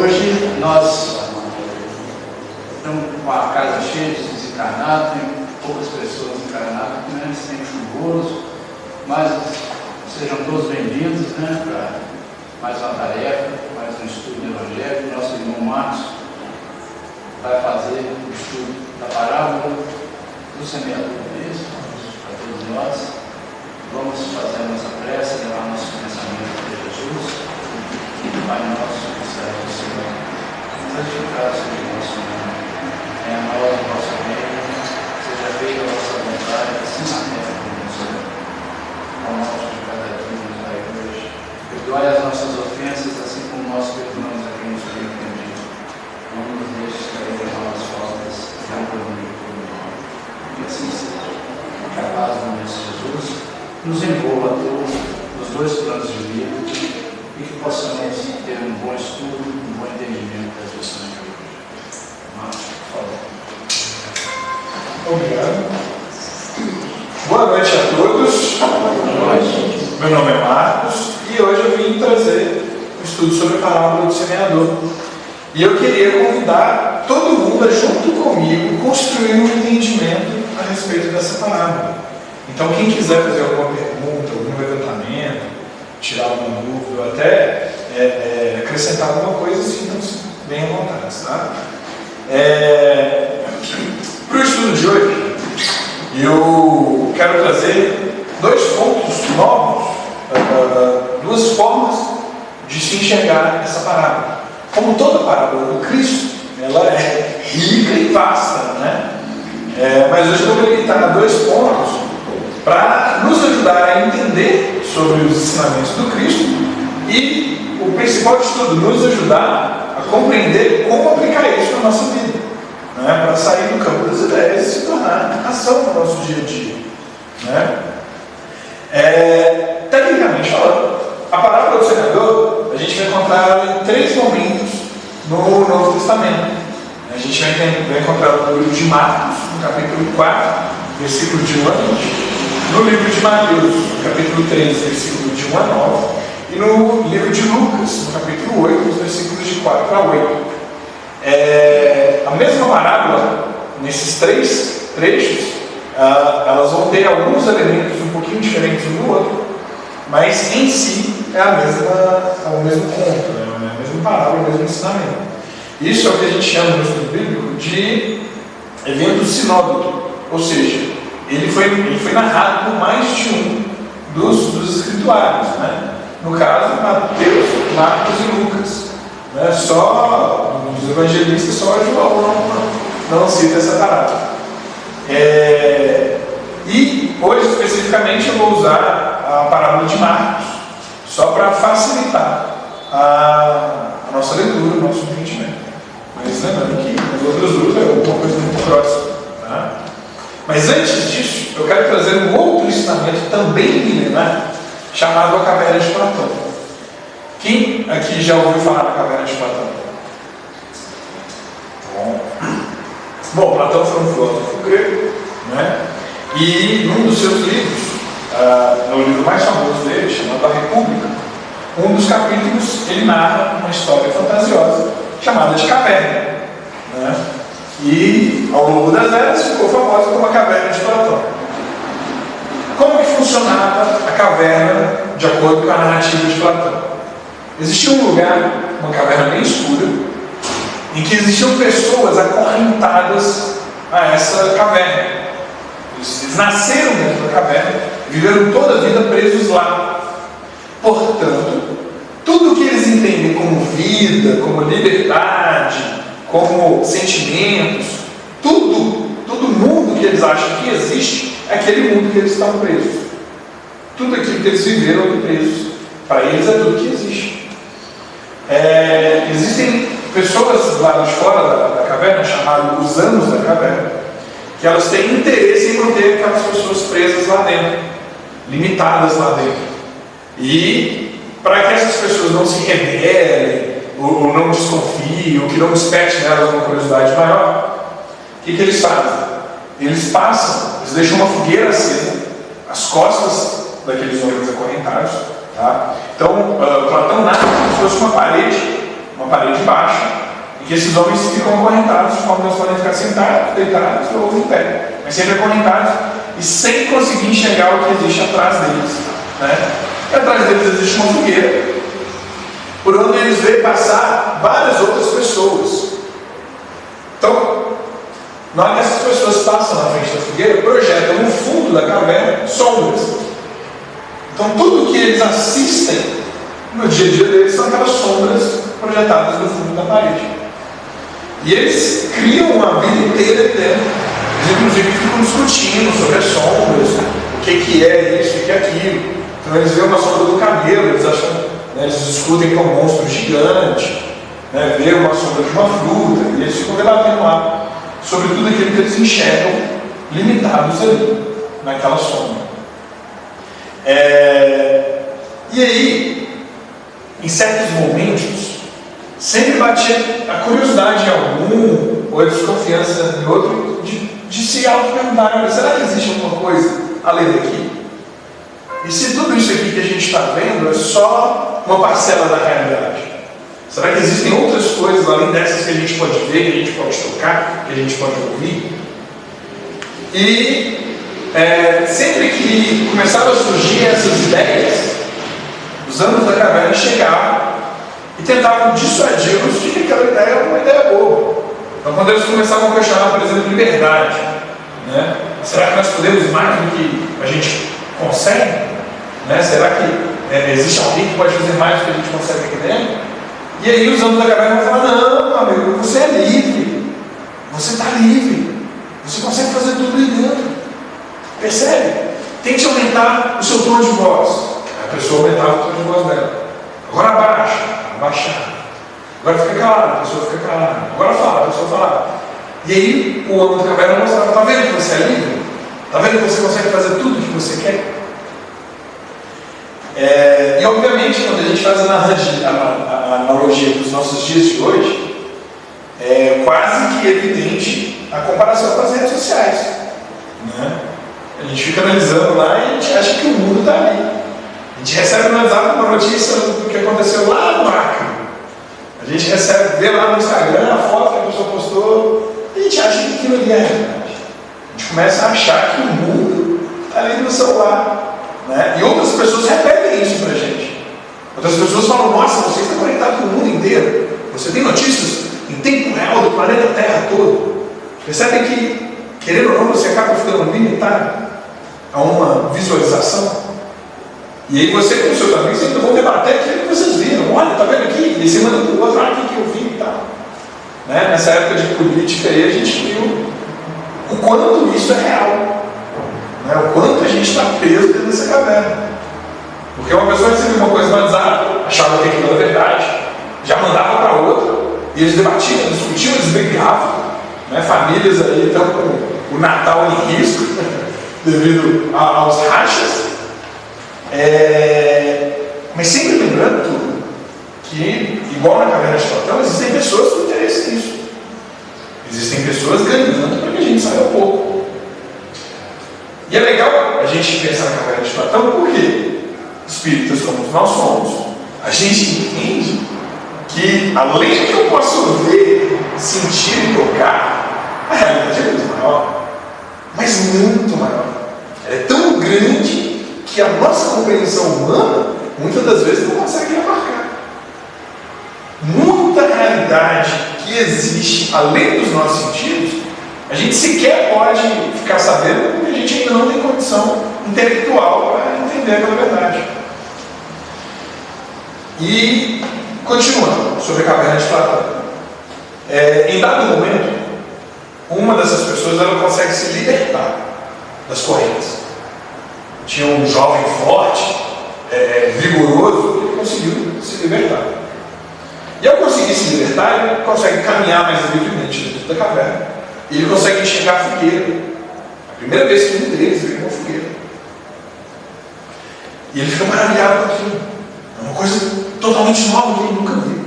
Hoje nós estamos com a casa cheia de desencarnados, tem poucas pessoas encarnadas, né? Sem chuvoso, mas sejam todos bem-vindos, né, para mais uma tarefa, mais um estudo do Evangelho. Nosso irmão Marcos vai fazer o estudo da parábola do semeador mesmo, para todos nós. Vamos fazer a nossa prece, levar nosso pensamento para Jesus. Pai nosso, que estás no céu, santificado seja o vosso nome. Venha a nós o vosso reino, seja feita a vossa vontade, assim na terra como no céu. O nosso de cada dia nos dai hoje. Perdoai as nossas ofensas, assim como nós perdoamos a quem nos tem ofendido. Não nos deixes cair em nossas faltas, não conosco por mal. E assim seja. Que a paz do nosso Jesus nos envolva a todos nos dois planos de vida e que possamos ter um bom estudo, um bom entendimento das lições de hoje. Marcos, por favor. Obrigado. Boa noite a todos. Boa noite. Meu nome é Marcos e hoje eu vim trazer um estudo sobre a parábola do semeador. E eu queria convidar todo mundo a, junto comigo, construir um entendimento a respeito dessa parábola. Então, quem quiser fazer alguma pergunta, algum levantamento, tirar alguma dúvida, ou até acrescentar alguma coisa, sintam-se bem à vontade, tá? Para o estudo de hoje, eu quero trazer dois pontos novos, duas formas de se enxergar essa parábola. Como toda parábola do Cristo, ela é rica e vasta, né? Mas hoje eu vou limitar a dois pontos para nos ajudar a entender sobre os ensinamentos do Cristo e, o principal de tudo, nos ajudar a compreender como aplicar isso na nossa vida, né? Para sair do campo das ideias e se tornar ação no nosso dia a dia, né? Tecnicamente falando, a parábola do semeador a gente vai encontrar em três momentos no Novo Testamento. A gente vai encontrar no livro de Marcos, no capítulo 4, versículo de 1 a 20. No livro de Mateus, capítulo 3, versículo de 1 a 9, e no livro de Lucas, no capítulo 8, versículos de 4 a 8. A mesma parábola, nesses três trechos, elas vão ter alguns elementos um pouquinho diferentes um do outro, mas em si é o mesmo conto, né? A mesma parábola, o mesmo ensinamento. Isso é o que a gente chama no estudo bíblico de evento sinódico, ou seja, ele foi narrado por mais de um dos escrituários, né? No caso, Mateus, Marcos e Lucas, né? Só os evangelistas, só João não cita essa parábola. E hoje, especificamente, eu vou usar a parábola de Marcos, só para facilitar a nossa leitura, o nosso entendimento. Mas lembrando que as outras duas é alguma coisa muito próxima, tá? Mas antes disso, eu quero trazer um outro ensinamento também milenar, chamado a Caverna de Platão. Quem aqui já ouviu falar da Caverna de Platão? Bom, Platão foi um filósofo grego, né? E num dos seus livros, no livro mais famoso dele, chamado A República, um dos capítulos ele narra uma história fantasiosa chamada de caverna, né? E, ao longo das eras, ficou famosa como a Caverna de Platão. Como que funcionava a caverna, de acordo com a narrativa de Platão? Existia um lugar, uma caverna bem escura, em que existiam pessoas acorrentadas a essa caverna. Eles nasceram dentro da caverna, viveram toda a vida presos lá. Portanto, tudo que eles entendem como vida, como liberdade, como sentimentos, todo mundo que eles acham que existe é aquele mundo que eles estão presos. Tudo aquilo que eles viveram ali presos, para eles é tudo que existe. Existem pessoas lá de fora da caverna, chamadas os anos da caverna, que elas têm interesse em manter aquelas pessoas presas lá dentro, limitadas lá dentro. E para que essas pessoas não se rebelem, ou não desconfiem, ou que não desperte nelas uma curiosidade maior, o que eles fazem? Eles deixam uma fogueira acesa às costas daqueles homens acorrentados, tá? Então, Platão narra como se fosse uma parede uma parede baixa, e que esses homens ficam acorrentados, de forma que eles podem ficar sentados, deitados ou em pé, mas sempre acorrentados e sem conseguir enxergar o que existe atrás deles. Né? E atrás deles existe uma fogueira, por onde eles veem passar várias outras pessoas. Então, na hora que essas pessoas passam na frente da fogueira, projetam no fundo da caverna sombras. Então, tudo que eles assistem no dia a dia deles são aquelas sombras projetadas no fundo da parede. E eles criam uma vida inteira ali dentro. Eles, inclusive, ficam discutindo sobre as sombras, o que é isso, o que é aquilo. Então, eles veem uma sombra do camelo, eles acham, né, eles discutem que é um monstro gigante, né, veem uma sombra de uma fruta, e eles ficam debatendo lá sobre tudo aquilo que eles enxergam limitados ali, naquela sombra. E aí, em certos momentos, sempre batia a curiosidade em algum, ou a desconfiança em outro, de se auto-perguntar: será que existe alguma coisa além daqui? E se tudo isso aqui que a gente está vendo é só uma parcela da realidade? Será que existem outras coisas além dessas que a gente pode ver, que a gente pode tocar, que a gente pode ouvir? E sempre que começavam a surgir essas ideias, os anos da caverna chegavam e tentavam dissuadi-los de que aquela ideia era uma ideia boa. Então, quando eles começavam a questionar, por exemplo, liberdade, né? Será que nós podemos mais do que a gente consegue? Né? Será que existe alguém que pode fazer mais do que a gente consegue aqui dentro? E aí os anos da caverna vão falar: não, meu amigo, você é livre, você está livre, você consegue fazer tudo aí dentro. Percebe? Tente aumentar o seu tom de voz. A pessoa aumentava o tom de voz dela. Agora abaixa, abaixar. Agora fica calada, a pessoa fica calada. Agora fala, a pessoa fala. E aí o ano da caverna mostrava: está vendo que você é livre? Está vendo que você consegue fazer tudo o que você quer? E obviamente, quando a gente faz a analogia dos nossos dias de hoje, é quase que evidente a comparação com as redes sociais. Né? A gente fica analisando lá e a gente acha que o mundo está ali. A gente recebe no WhatsApp uma notícia do que aconteceu lá no Acre. A gente vê lá no Instagram a foto que a pessoa postou e a gente acha que aquilo ali é verdade. A gente começa a achar que o mundo está ali no celular. Né? E outras pessoas repetem isso para a gente. Outras pessoas falam: nossa, você está conectado com o mundo inteiro. Você tem notícias em tempo real do planeta Terra todo. Percebem que, querendo ou não, você acaba ficando limitado a uma visualização. E aí você com os seus amigos ainda vão debater aquilo que vocês viram. Olha, está vendo aqui? E você manda para o outro: ah, aqui que eu vi e tal. Né? Nessa época de política aí, a gente viu o quanto isso é real. Né? O quanto a gente está preso dentro dessa caverna. Porque uma pessoa recebia uma coisa no WhatsApp, achava que aquilo era verdade, já mandava para outra, e eles debatiam, discutiam, eles brigavam. Né? Famílias aí estão com o Natal em risco, devido aos rachas. Mas sempre lembrando que, igual na caverna de Platão, existem pessoas com interesse nisso. Existem pessoas ganhando para que a gente saia um pouco. E é legal a gente pensar na caverna de Platão, porque espíritas como nós somos, a gente entende que, além do que eu posso ver, sentir e tocar, a realidade é muito maior, mas muito maior. Ela é tão grande que a nossa compreensão humana, muitas das vezes, não consegue abarcar. Muita realidade que existe além dos nossos sentidos, a gente sequer pode ficar sabendo, porque a gente ainda não tem condição intelectual para entender aquela verdade. E, continuando sobre a caverna de Platão. Em dado momento, uma dessas pessoas ela consegue se libertar das correntes. Tinha um jovem forte, vigoroso, que ele conseguiu se libertar. E ao conseguir se libertar, ele consegue caminhar mais livremente dentro da caverna. E ele consegue enxergar a fogueira. A primeira vez que um deles viu uma fogueira. E ele fica maravilhado com aquilo. É uma coisa totalmente nova que ele nunca viu.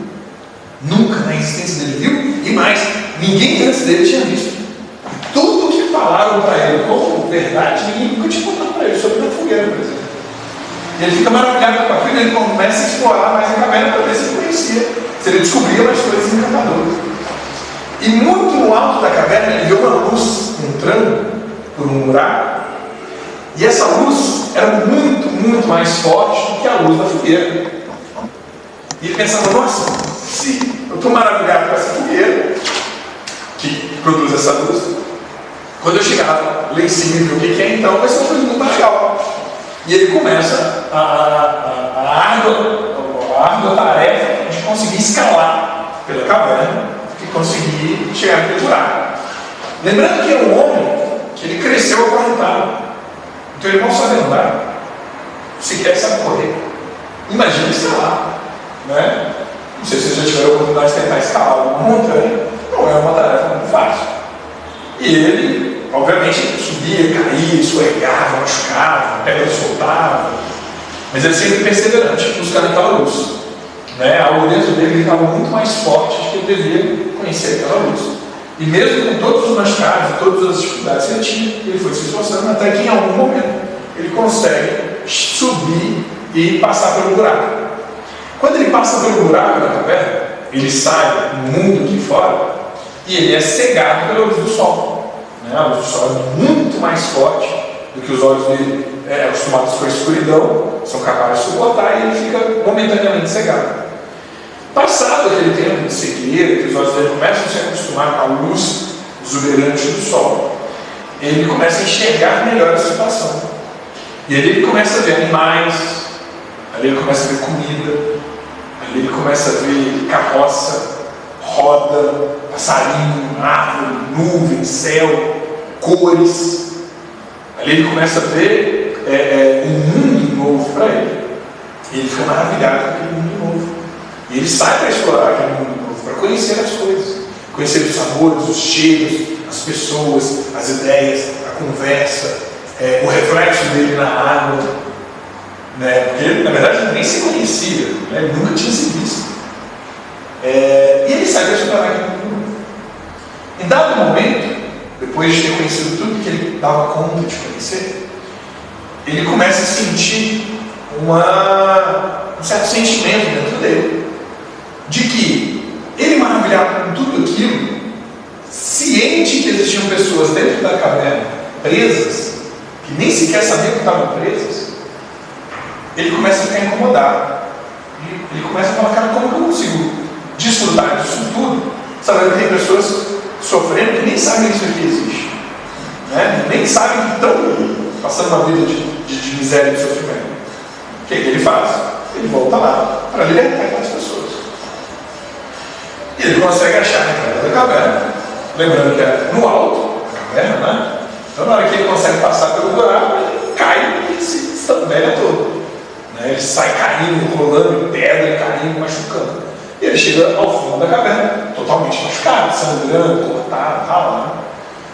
Nunca na existência dele viu. E mais, ninguém antes dele tinha visto. E tudo o que falaram para ele como verdade, ninguém nunca tinha contado para ele sobre a fogueira, por exemplo. E ele fica maravilhado com aquilo, ele começa a explorar mais a caverna para ver se ele conhecia, se Se ele descobria umas coisas encantadoras. E muito no alto da caverna ele viu uma luz entrando por um buraco. E essa luz era muito, muito mais forte do que a luz da fogueira. E ele pensava, nossa, se eu estou maravilhado com essa fogueira que produz essa luz, quando eu chegar lá em cima e ver o que é, então vai ser uma coisa muito legal. E ele começa a árdua tarefa de conseguir escalar pela caverna e conseguir chegar naquele buraco. Lembrando que é um homem que ele cresceu acorrentado. Então ele não sabe andar, sequer sabe correr. Imagina escalar, né? Não sei se vocês já tiveram a oportunidade de tentar escalar uma montanha, não é uma tarefa muito fácil. E ele, obviamente, subia, caía, escorregava, machucava, a pedra soltava, mas ele sempre perseverante, buscando aquela luz. Né? Algo dentro dele estava muito mais forte de que ele devia conhecer aquela luz. E mesmo com todos os machucados e todas as dificuldades que ele tinha, ele foi se esforçando até que em algum momento ele consegue subir e passar pelo buraco. Quando ele passa pelo buraco da caverna, ele sai no mundo aqui fora e ele é cegado pela luz do sol. Né? A luz do sol é muito mais forte do que os olhos dele acostumados com a escuridão, são capazes de suportar, e ele fica momentaneamente cegado. Passado aquele tempo de cegueira, que os olhos dele começam a se acostumar com a luz exuberante do sol, ele começa a enxergar melhor a situação. E ali ele começa a ver animais, ali ele começa a ver comida, ali ele começa a ver carroça, roda, passarinho, árvore, nuvem, céu, cores. Ali ele começa a ver um mundo novo para ele. E ele fica maravilhado com aquele mundo novo. E ele sai para explorar aquele mundo novo, para conhecer as coisas, conhecer os sabores, os cheiros, as pessoas, as ideias, a conversa, o reflexo dele na água, né? Porque ele, na verdade, ele nem se conhecia, né? Ele nunca tinha se visto. E ele sai para explorar aquele mundo novo. Em dado momento, depois de ter conhecido tudo que ele dava conta de conhecer, ele começa a sentir um certo sentimento dentro dele, de que ele, maravilhado com tudo aquilo, ciente que existiam pessoas dentro da caverna presas, que nem sequer sabiam que estavam presas, ele começa a ficar incomodado. Ele começa a falar, cara, como que eu consigo desfrutar disso tudo, sabendo que tem pessoas sofrendo que nem sabem que isso aqui existe, né? Nem sabem que estão passando uma vida de miséria e de sofrimento. O que ele faz? Ele volta lá para libertar aquelas pessoas. E ele consegue achar na entrada da caverna, lembrando que é no alto da caverna, né? Então, na hora que ele consegue passar pelo buraco, ele cai e se estambelha todo. Né? Ele sai caindo, rolando em pedra, caindo, machucando. E ele chega ao fundo da caverna, totalmente machucado, sangrando, cortado, ralado.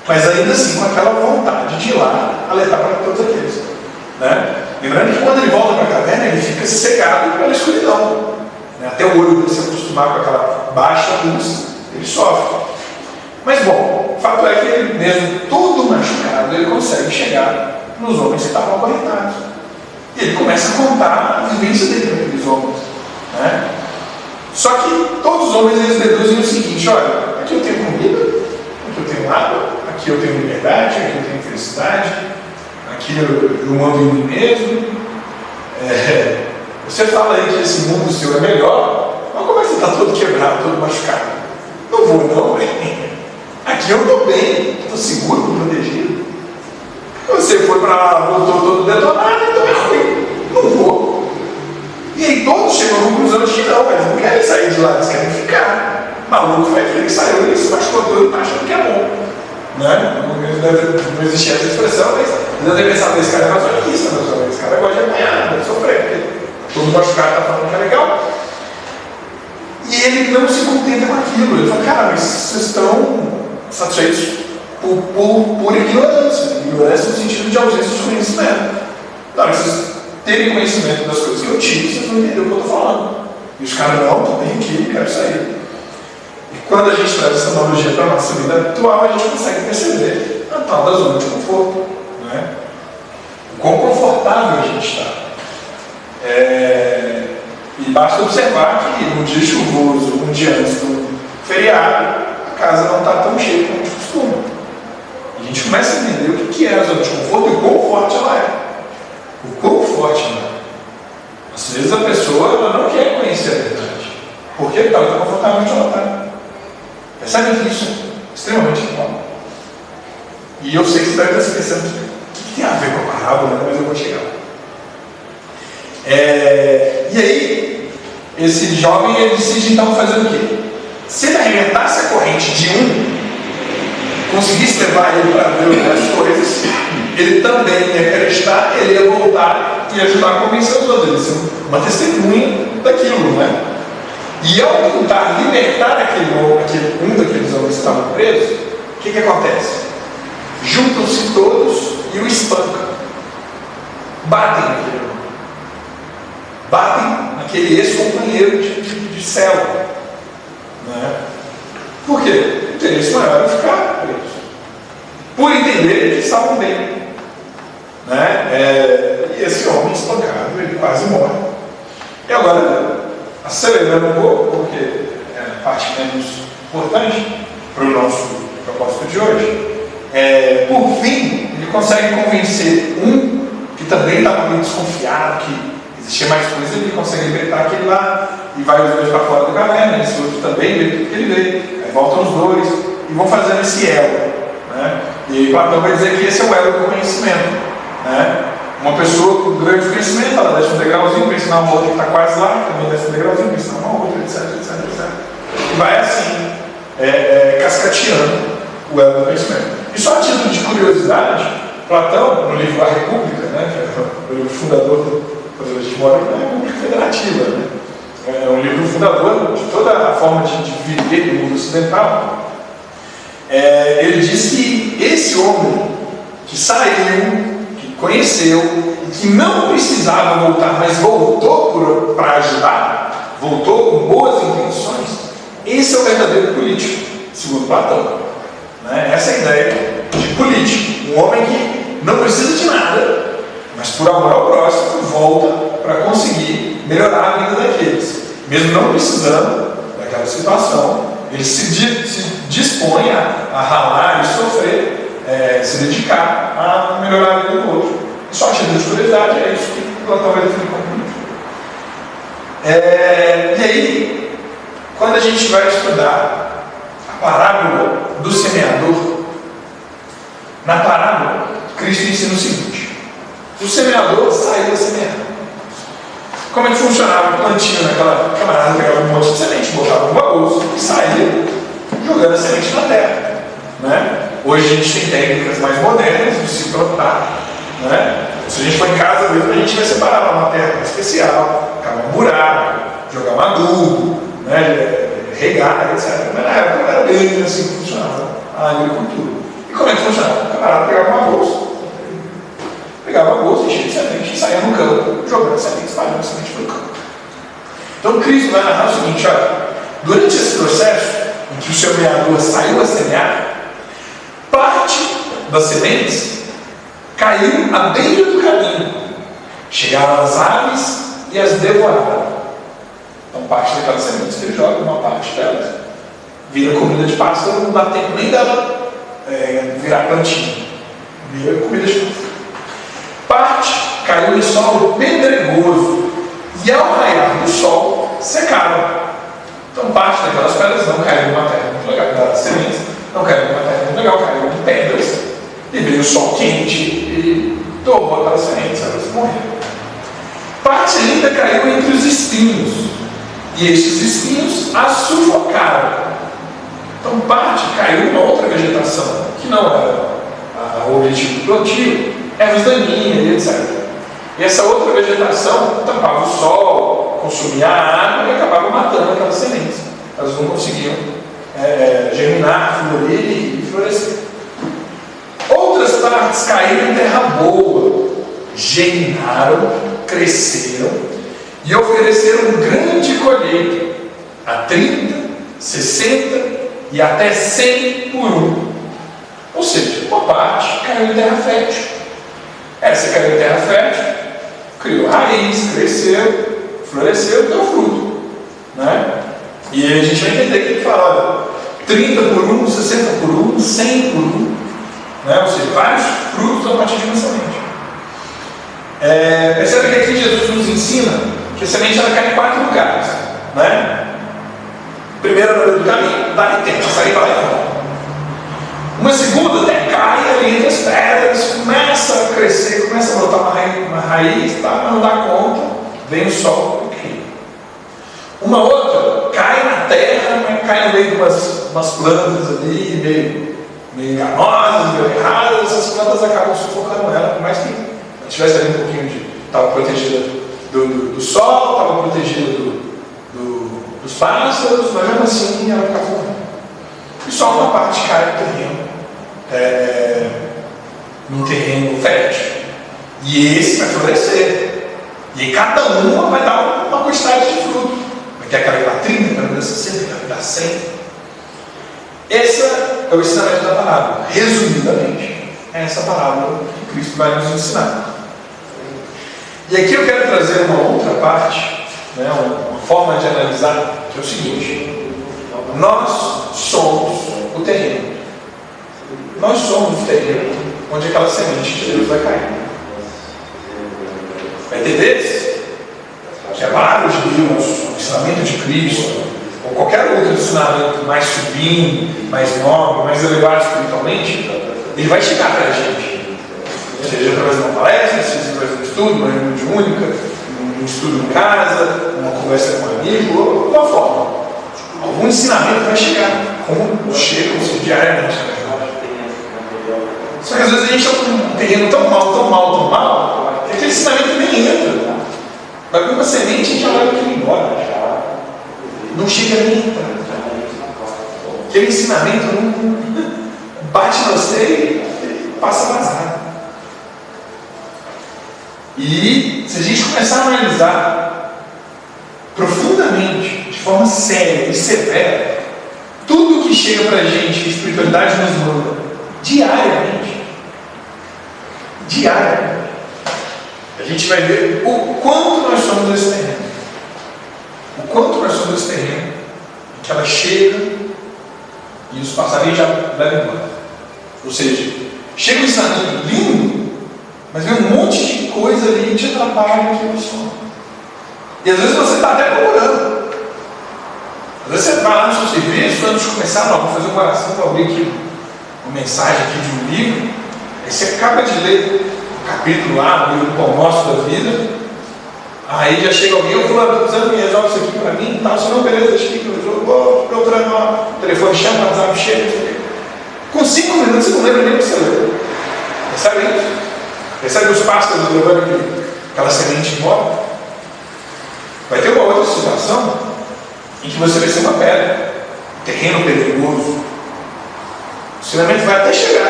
Mas ainda assim, com aquela vontade de ir lá alertar para todos aqueles. Né? Lembrando que quando ele volta para a caverna, ele fica cegado pela escuridão. Né? Até o olho dele se acostumar com aquela baixa luz, ele sofre. Mas bom, o fato é que ele, mesmo todo machucado, ele consegue chegar nos homens que estavam acorrentados. E ele começa a contar a vivência dele com aqueles homens. Né? Só que todos os homens eles deduzem o seguinte: olha, aqui eu tenho comida, aqui eu tenho água, aqui eu tenho liberdade, aqui eu tenho felicidade, aqui eu ando em mim mesmo. Você fala aí que esse mundo seu é melhor, mas como é que você está todo quebrado, todo machucado? Não vou não, velho. Aqui eu estou bem, estou seguro, estou protegido. Você foi para lá, voltou todo detonado, então é ruim. Não vou. E aí todos chegam à conclusão de que não, eles não querem sair de lá, eles querem ficar. Maluco foi aquele que saiu e se machucou todo e está achando que é bom. Né? Não existia essa expressão, mas eles devem pensar, esse cara é masoquista, esse cara gosta de apanhar, deve sofrer, porque todo machucado está falando que é legal. E ele não se contenta com aquilo. Ele fala, cara, mas vocês estão satisfeitos por ignorância. Ignorância no sentido de ausência de conhecimento. Não, mas vocês terem conhecimento das coisas que eu tive, vocês vão entender o que eu estou falando. E os caras, não, estou bem aqui, quero sair. E quando a gente traz essa analogia para a nossa vida atual, a gente consegue perceber a tal da zona de conforto. Né? O quão confortável a gente está. E basta observar que um dia chuvoso, um dia antes do feriado, a casa não está tão cheia como de costume. A gente começa a entender o que é a zona de conforto e o quão forte ela é. O quão forte ela é. Às vezes a pessoa ela não quer conhecer a verdade. Por quê? Porque ela está confortável onde ela está. Percebe que isso é extremamente normal. E eu sei que você deve estar se pensando o que tem a ver com a parábola, né? Mas eu vou chegar. E aí, esse jovem ele decide então fazer o quê? Se ele arrebentasse a corrente de conseguisse levar ele para ver as coisas, ele também ia acreditar, ele ia voltar e ajudar a convencer os outros. Ele ia ser uma testemunha daquilo, né? E ao tentar libertar um daqueles homens que estavam presos, o que acontece? Juntam-se todos e o espancam. Batem naquele homem. Batem naquele ex-companheiro de cela. Né? Por quê? O interesse maior é ficar preso. Por entender que estavam bem. Né? E esse homem espancado, ele quase morre. E agora, acelerando um pouco, porque é a parte menos importante para o nosso propósito de hoje, por fim, ele consegue convencer um que também estava meio desconfiado, que existia mais coisa, ele consegue libertar aquele lá e vai os dois para fora da caverna, esse outro também vê tudo que ele vê, aí voltam os dois e vão fazendo esse elo. Né? E Platão vai dizer que esse é o elo do conhecimento. Né? Uma pessoa com grande conhecimento, ela desce um degrauzinho para ensinar uma outra que está quase lá, também desce um degrauzinho para ensinar uma outra, etc. E vai assim, cascateando o elo do conhecimento. E só a título de curiosidade, Platão, no livro A República, né, que é o livro fundador quando a gente mora na República Federativa, né, é um livro fundador de toda a forma de viver no mundo ocidental, ele diz que esse homem que saiu, conheceu, que não precisava voltar, mas voltou para ajudar, voltou com boas intenções, esse é o verdadeiro político, segundo Platão. Né? Essa é a ideia de político, um homem que não precisa de nada, mas por amor ao próximo volta para conseguir melhorar a vida daqueles, mesmo não precisando daquela situação, ele se dispõe a ralar e sofrer, se dedicar a melhorar a vida do outro. E só a título de curiosidade, é isso que Platão vai definir como político. E aí, quando a gente vai estudar a parábola do semeador, na parábola, Cristo ensina o seguinte: o semeador saiu a semear. Como é que funcionava o plantio naquela camarada? Pegava um monte de semente, botava numa bolsa e saía jogando a semente na terra. Né? Hoje a gente tem técnicas mais modernas de se plantar. Né? Se a gente for em casa mesmo, a gente vai separar uma terra especial, cavar um buraco, jogar um adubo, né? Regar, etc. Mas na época não era bem assim que funcionava a agricultura. E como é que funcionava? O camarada pegava uma bolsa, enchia de semente e saía no campo, jogando semente, espalhando semente pelo campo. Então Cristo vai narrar o seguinte: olha, durante esse processo em que o semeador saiu a semear, parte das sementes caiu à beira do caminho. Chegaram as aves e as devoraram. Então parte daquelas sementes que ele joga, uma parte delas vira comida de pássaro, não dá tempo nem dela virar plantinha. Vira comida de pássaro. Parte caiu em solo pedregoso e ao raiar do sol secaram. Então parte daquelas pedras não caiu numa terra muito legal, das sementes não caiu numa terra muito legal, caiu em pedras e veio o sol quente e torrou aquelas sementes, elas morreram. Parte ainda caiu entre os espinhos e estes espinhos as sufocaram. Então parte caiu em outra vegetação que não era o objetivo do plantio, ervas daninhas, etc. E essa outra vegetação tampava o sol, consumia a água e acabava matando aquelas sementes. Elas não conseguiam germinar, florir e florescer. Outras partes caíram em terra boa, germinaram, cresceram e ofereceram grande colheita, a 30, 60 e até 100 por um. Ou seja, uma parte caiu em terra fértil. Essa caiu em terra fértil, criou raiz, cresceu, floresceu e deu fruto. Né? E aí a gente vai entender que ele fala, olha, 30 por 1, 60 por 1, 100 por 1, né? Ou seja, vários frutos a partir de uma semente. Percebe que aqui Jesus nos ensina que a semente ela cai em 4 lugares, né? Primeiro, na beira do caminho, dá tempo, sair para lá e volta. Uma segunda, até cai ali entre as pedras, começa a crescer, começa a botar uma raiz, tá? Mas não dá conta, vem o sol e cria. Uma outra, cai na terra, mas cai no meio de umas plantas ali, meio enganosas, meio erradas, essas plantas acabam sufocando ela, por mais que ela tivesse ali um pouquinho de. Estava protegida do sol, estava protegida dos pássaros, mas mesmo assim ela ficava morrendo. E só uma parte cai no terreno, num terreno fértil. E esse vai florescer. E cada uma vai dar uma quantidade de fruto. Vai ter aquela que dá 30, aquela que dá 60, aquela que dá 100. Esse é o ensinamento da parábola. Resumidamente, é essa parábola que Cristo vai nos ensinar. E aqui eu quero trazer uma outra parte, né, uma forma de analisar, que é o seguinte: nós somos o terreno. Nós somos o terreno onde aquela semente de Deus vai cair. Vai ter desses que a palavra de Deus, o ensinamento de Cristo, ou qualquer outro ensinamento mais sublime, mais nobre, mais elevado espiritualmente, ele vai chegar para a gente. Seja através de uma palestra, seja através de um estudo, uma reunião mediúnica, um estudo em casa, uma conversa com um amigo, ou de uma forma. Algum ensinamento vai chegar, como chega diariamente. Só que às vezes a gente está com um terreno tão mal, que aquele ensinamento nem entra. Vai vir uma semente e a gente já leva aquilo embora. Não chega nem a entrar. Aquele ensinamento não bate em você e passa vazado. E se a gente começar a analisar profundamente, de forma séria e severa, tudo que chega para a gente, a espiritualidade nos manda, diariamente, a gente vai ver o quanto nós somos desse terreno. O quanto nós somos desse terreno, que ela chega e os passarinhos já levam embora. Ou seja, chega um ensinamento lindo, mas vem um monte de coisa ali que te atrapalha no teu sono. E às vezes você está até procurando. Às vezes você vai lá no seu serviço, antes de começar, não, vou fazer uma oração para abrir aqui uma mensagem aqui de um livro. Aí você acaba de ler um capítulo lá, um livro do Pão Nosso da Vida. Aí já chega alguém, eu estou precisando me resolve isso aqui para mim, tal, se não, beleza, deixa aqui que eu resolvo, vou procurando lá, o telefone chama, o WhatsApp chega, com 5 minutos você não lembra nem o que você leu. Percebe isso? Percebe os pássaros levando aquela semente embora? Vai ter uma outra situação em que você vai ser uma pedra, um terreno pedregoso. O ensinamento vai até chegar,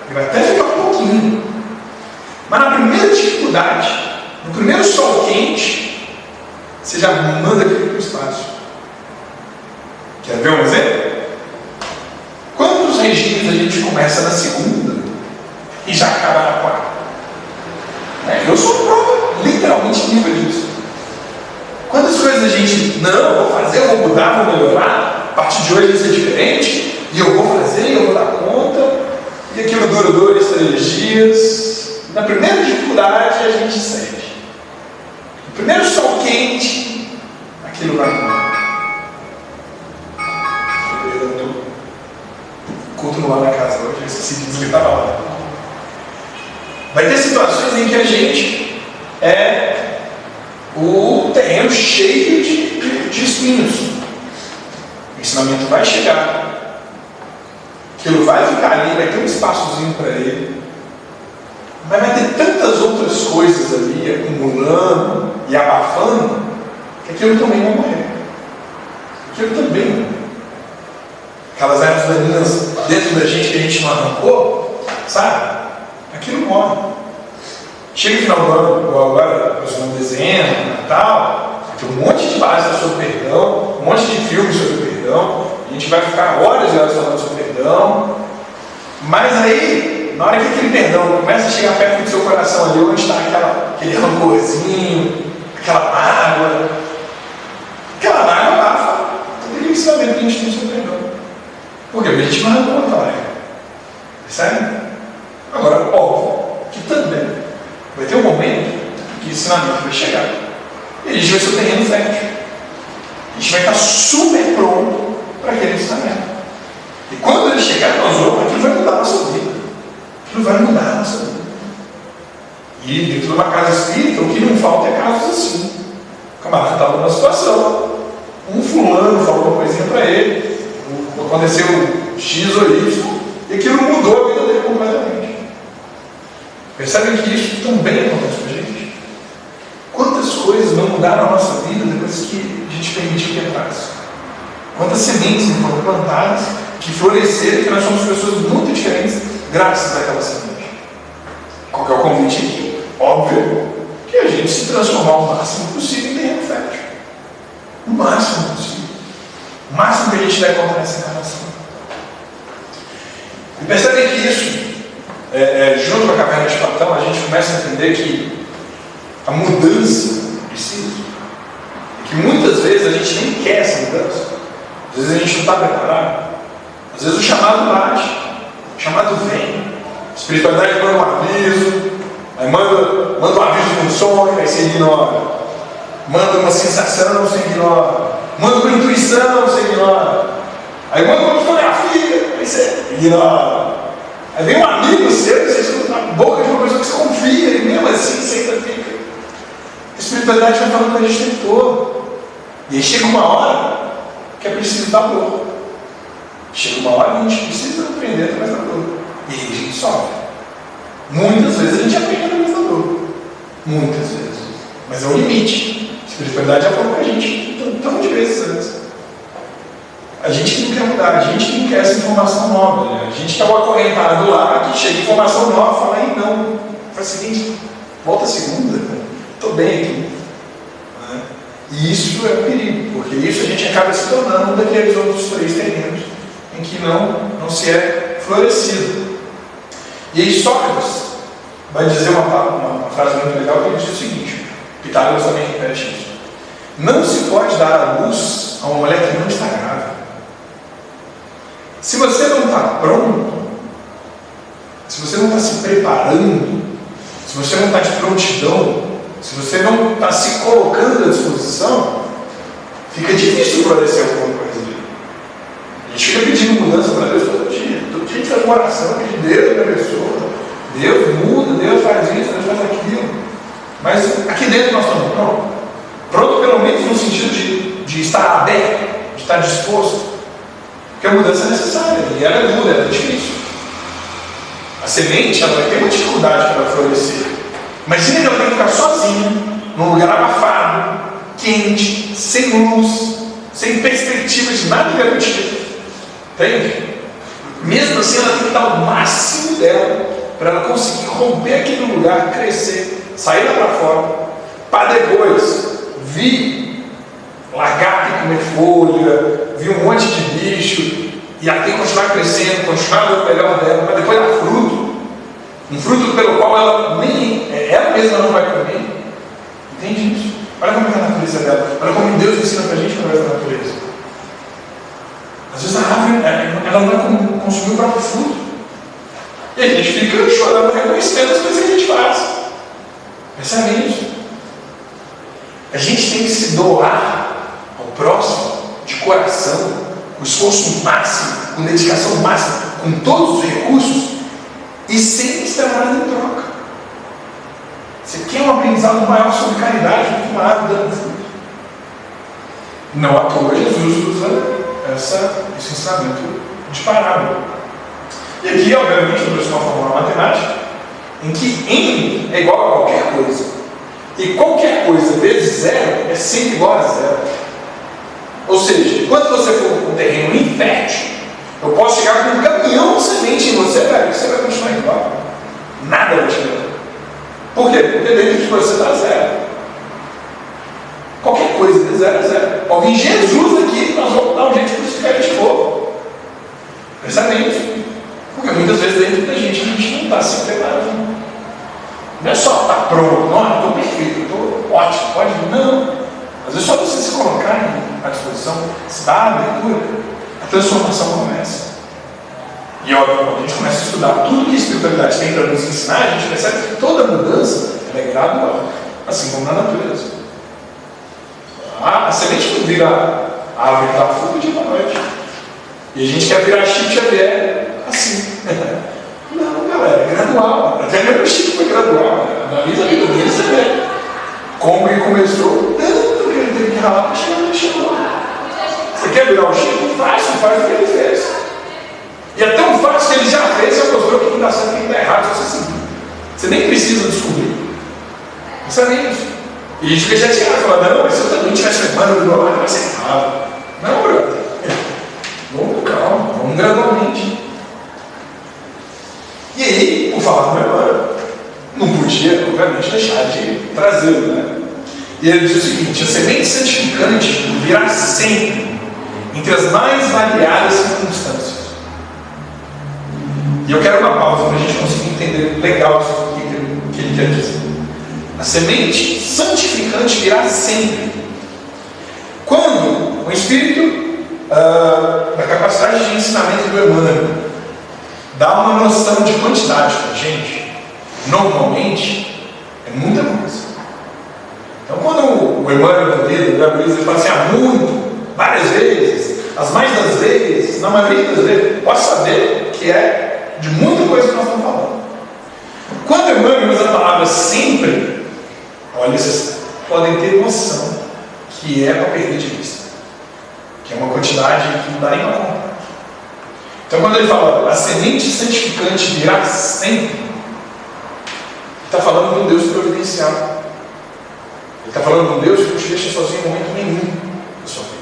ele vai até ficar um pouquinho, mas na primeira dificuldade, no primeiro sol quente, você já manda aquilo para o espaço. Quer ver um exemplo? Quantos regimes a gente começa na segunda e já acaba na quarta? Eu sou prova literalmente viva disso. Quantas coisas a gente, não, vou fazer, eu vou mudar, vou melhorar, a partir de hoje vai ser diferente, e eu vou fazer, eu vou dar conta, e aquilo dura 2, 3 dias. Na primeira dificuldade a gente sente. No primeiro sol quente, aquilo vai embora. Culto no ar na casa hoje, eu esqueci de desligar lá. Vai ter situações em que a gente é o terreno cheio de espinhos. O ensinamento vai chegar, aquilo vai ficar ali, vai ter um espaçozinho para ele, mas vai ter tantas outras coisas ali acumulando e abafando que aquilo também vai morrer. Aquilo também vai morrer. Aquelas ervas daninhas dentro da gente que a gente não arrancou, sabe? Aquilo morre. Chega no final do ano, ou agora, no dezembro, Natal, vai ter um monte de base sobre perdão, um monte de filmes sobre perdão, a gente vai ficar horas e horas falando sobre perdão, mas aí, na hora que aquele perdão começa a chegar perto do seu coração ali, onde está aquele rancorzinho, aquela mágoa abafa tudo ensinamento que a gente tem sobre perdão. Por quê? Porque a gente não arrancou a toalha. Percebe? Agora, óbvio que também vai ter um momento que o ensinamento vai chegar. E a gente vai ser o terreno fértil. A gente vai estar super pronto para aquele ensinamento. E quando ele chegar, nós vamos, aquilo vai mudar a nossa vida. Aquilo vai mudar a nossa vida. E dentro de uma casa espírita, o que não falta é casos assim. O camarada estava numa situação, um fulano falou uma coisinha para ele, aconteceu X ou Y, e aquilo mudou a vida dele completamente. Percebem que isso também acontece com a gente? Quantas coisas não mudaram a nossa vida depois que a gente permitiu que entrasse? Quantas sementes foram plantadas, que floresceram, que nós somos pessoas muito diferentes graças àquela semente? Qual que é o convite aqui? Óbvio que a gente se transformar o máximo possível em terreno fértil. O máximo possível. O máximo que a gente deve contar nessa encarnação. E percebem que isso, junto com a caverna de Platão, a gente começa a entender que a mudança precisa. E que muitas vezes a gente nem quer essa mudança. Às vezes a gente não está preparado. Às vezes o chamado bate, o chamado vem. A espiritualidade manda um aviso, aí manda um aviso de um sonho, aí você ignora. Manda uma sensação, você ignora. Manda uma intuição, você ignora. Aí manda uma fotografia, aí você ignora. Aí vem um amigo seu, você escuta na boca de uma pessoa que você confia, e mesmo assim você ainda fica. A espiritualidade vai falando com a gente o tempo todo. E aí chega uma hora que é preciso dar dor. Chega uma hora que a gente precisa aprender através da dor. E aí a gente sofre. Muitas vezes a gente aprende através da dor. Muitas vezes. Mas é o limite. A espiritualidade já falou com a gente tão de vezes antes. A gente que não quer mudar, a gente que não quer essa informação nova. Né? A gente que é o acorrentado lá, que chega informação nova, fala, aí não. Faz o seguinte, volta a segunda. Estou bem aqui. Né? E isso é um perigo, porque isso a gente acaba se tornando um daqueles outros 3 terrenos em que não se é florescido. E aí Sócrates vai dizer uma frase muito legal que ele diz o seguinte, Pitágoras também repete isso: não se pode dar a luz a uma mulher que não está grávida. Se você não está pronto, se você não está se preparando, se você não está de prontidão, se você não está se colocando à disposição, fica difícil florescer alguma coisa ali. A gente fica pedindo mudança para Deus todo dia. Todo dia a gente faz uma oração, pede Deus me abençoa, Deus muda, Deus faz isso, Deus faz aquilo. Mas aqui dentro nós estamos prontos. Pronto pelo menos no sentido de estar aberto, de estar disposto. Porque a mudança é necessária, e ela é dura, ela é difícil. A semente ela vai ter uma dificuldade para florescer. Imagina que ela tem que ficar sozinha, num lugar abafado, quente, sem luz, sem perspectiva de nada garantido. Entende? Mesmo assim, ela tem que dar o máximo dela para ela conseguir romper aquele lugar, crescer, sair lá para fora, para depois vir lagarto comer folha, vir um monte de bicho, e até continuar crescendo, continuar dando o melhor dela, para depois dar fruto. Um fruto pelo qual ela mesma não vai comer. Entende isso? Olha como é a natureza dela. Olha como Deus ensina para a gente através da natureza. Às vezes a árvore ela não vai consumir o próprio fruto. E a gente fica chorando, reconhecendo as coisas que a gente faz. Percebe isso? A gente tem que se doar ao próximo de coração, com esforço máximo, com dedicação máxima, com todos os recursos, e sem esperar nada em troca. Você quer um aprendizado maior sobre caridade do que uma árvore dando fruto. Não à toa Jesus usa esse ensinamento de parábola. E aqui, obviamente, eu trouxe uma fórmula matemática em que N é igual a qualquer coisa. E qualquer coisa vezes zero é sempre igual a zero. Ou seja, quando você for com um terreno infértil, eu posso chegar com um caminhão de semente em você, velho, você vai continuar igual. Nada vai te levar. Por quê? Porque dentro de você está zero. Qualquer coisa de zero a zero. Pode vir Jesus aqui, nós vamos dar um jeito de crucificar ele de fogo. Percebe isso? Porque muitas vezes dentro da gente a gente não está se preparando. Não é só estar pronto, não, eu estou perfeito, eu estou ótimo, pode vir. Não. Às vezes só você se colocar à disposição, se dá a abertura, a transformação começa. E óbvio, quando a gente começa a estudar tudo que a espiritualidade tem para nos ensinar, a gente percebe que toda mudança é gradual, assim como na natureza. A semente não vira a árvore da fruta de uma noite. E a gente quer virar Chico Xavier assim. Não, galera, é gradual. Até mesmo o Chico foi gradual. Analisa a vida dele, você vê como ele começou, tanto que ele teve que ralar para chegar onde chegou. Você quer virar o Chico? Fácil, faz o que ele fez. E é tão fácil que ele já fez, já mostrou que não dá certo e que está errado, se você seguir. Você nem precisa descobrir. Não sabe isso. E a gente fica chateado, falando, não, mas se eu também tivesse firmando do meu lado, vai ser errado. Não, brother. Vamos calma, vamos gradualmente. E aí, por falar do meu irmão, não podia, obviamente, deixar de trazê-lo, né? E ele diz o seguinte: a semente santificante virá sempre, entre as mais variadas circunstâncias. E eu quero uma pausa para a gente conseguir entender legal isso que ele quer dizer. A semente santificante virá sempre. Quando o Espírito da capacidade de ensinamento do Emmanuel dá uma noção de quantidade para a gente, normalmente é muita coisa. Então, quando o Emmanuel da vida, o Gabriel, ele fala assim, muito, várias vezes, as mais das vezes, na maioria das vezes, pode saber que é de muita coisa que nós estamos falando. Quando o Emmanuel usa a palavra sempre, olha, vocês podem ter noção que é para perder de vista, que é uma quantidade que não dá nem para contar. Então, quando ele fala a semente santificante virá sempre, ele está falando de um Deus providencial. Ele está falando de um Deus que não te deixa sozinho em momento nenhum da sua vida.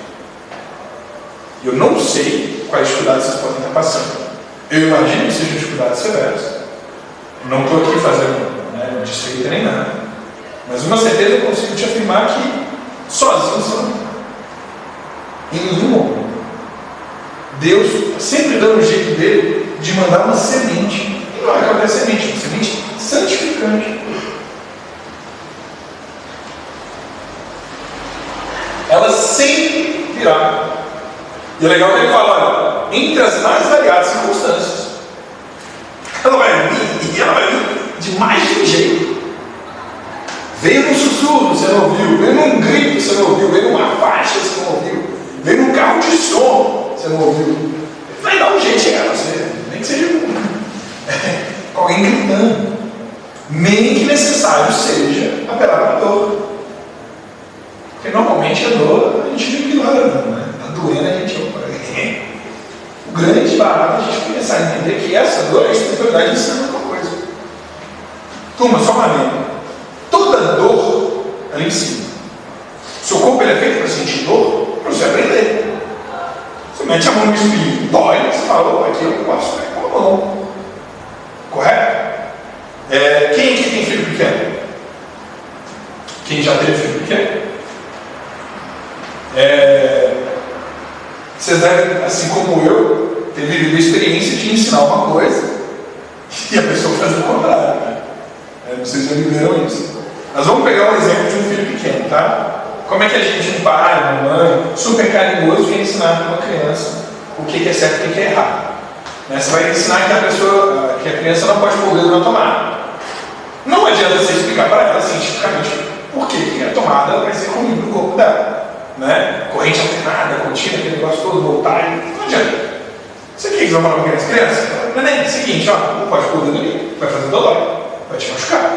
Eu não sei quais dificuldades vocês podem estar passando. Eu imagino que sejam dificuldades severas. Não estou aqui fazendo desfeita nem nada. Mas uma certeza eu consigo te afirmar que sozinho você não está. Em nenhum momento. Deus sempre dando o jeito dele de mandar uma semente. E não é qualquer semente, uma semente santificante. Ela sempre virá. E é legal que ele fala, olha, entre as mais variadas circunstâncias. Ela vai vir, e ela vai vir de mais de um jeito. Veio num sussurro, você não ouviu. Veio num grito, você não ouviu. Veio numa faixa, você não ouviu. Veio num carro de som, você não ouviu. Vai dar um jeito de chegar a você. Nem que seja com alguém gritando. Nem que necessário seja apelar para a dor. Porque normalmente a dor a gente não ignora, não, né? Está doendo, a gente opa. O grande barato é a gente começar a entender que essa dor é a espiritualidade ensinando alguma coisa. Turma, só uma lembra. Toda dor, ela ensina. Seu corpo ele é feito para sentir dor, para você aprender. Você mete a mão no espinho, dói, você fala, aqui eu posso ficar com a mão. Correto? Quem aqui tem filho pequeno? Quem já teve filho pequeno? Vocês devem, assim como eu, ter vivido a experiência de ensinar uma coisa e a pessoa fazer o contrário. Né? Vocês já viveram isso. Nós vamos pegar um exemplo de um filho pequeno, tá? Como é que a gente, um pai, uma mãe, super carinhoso, vai ensinar para uma criança o que é certo e o que é errado? Né? Você vai ensinar que a criança não pode pôr o dedo na tomada. Não adianta você explicar para ela cientificamente por que a tomada vai ser ruim no corpo dela. Né? Corrente alternada, contínua, aquele negócio todo, voltar, não adianta. Você quer que você vai falar para criança? Não é seguinte, ó, não pode pôr o dedo ali, vai fazer dodói, vai te machucar.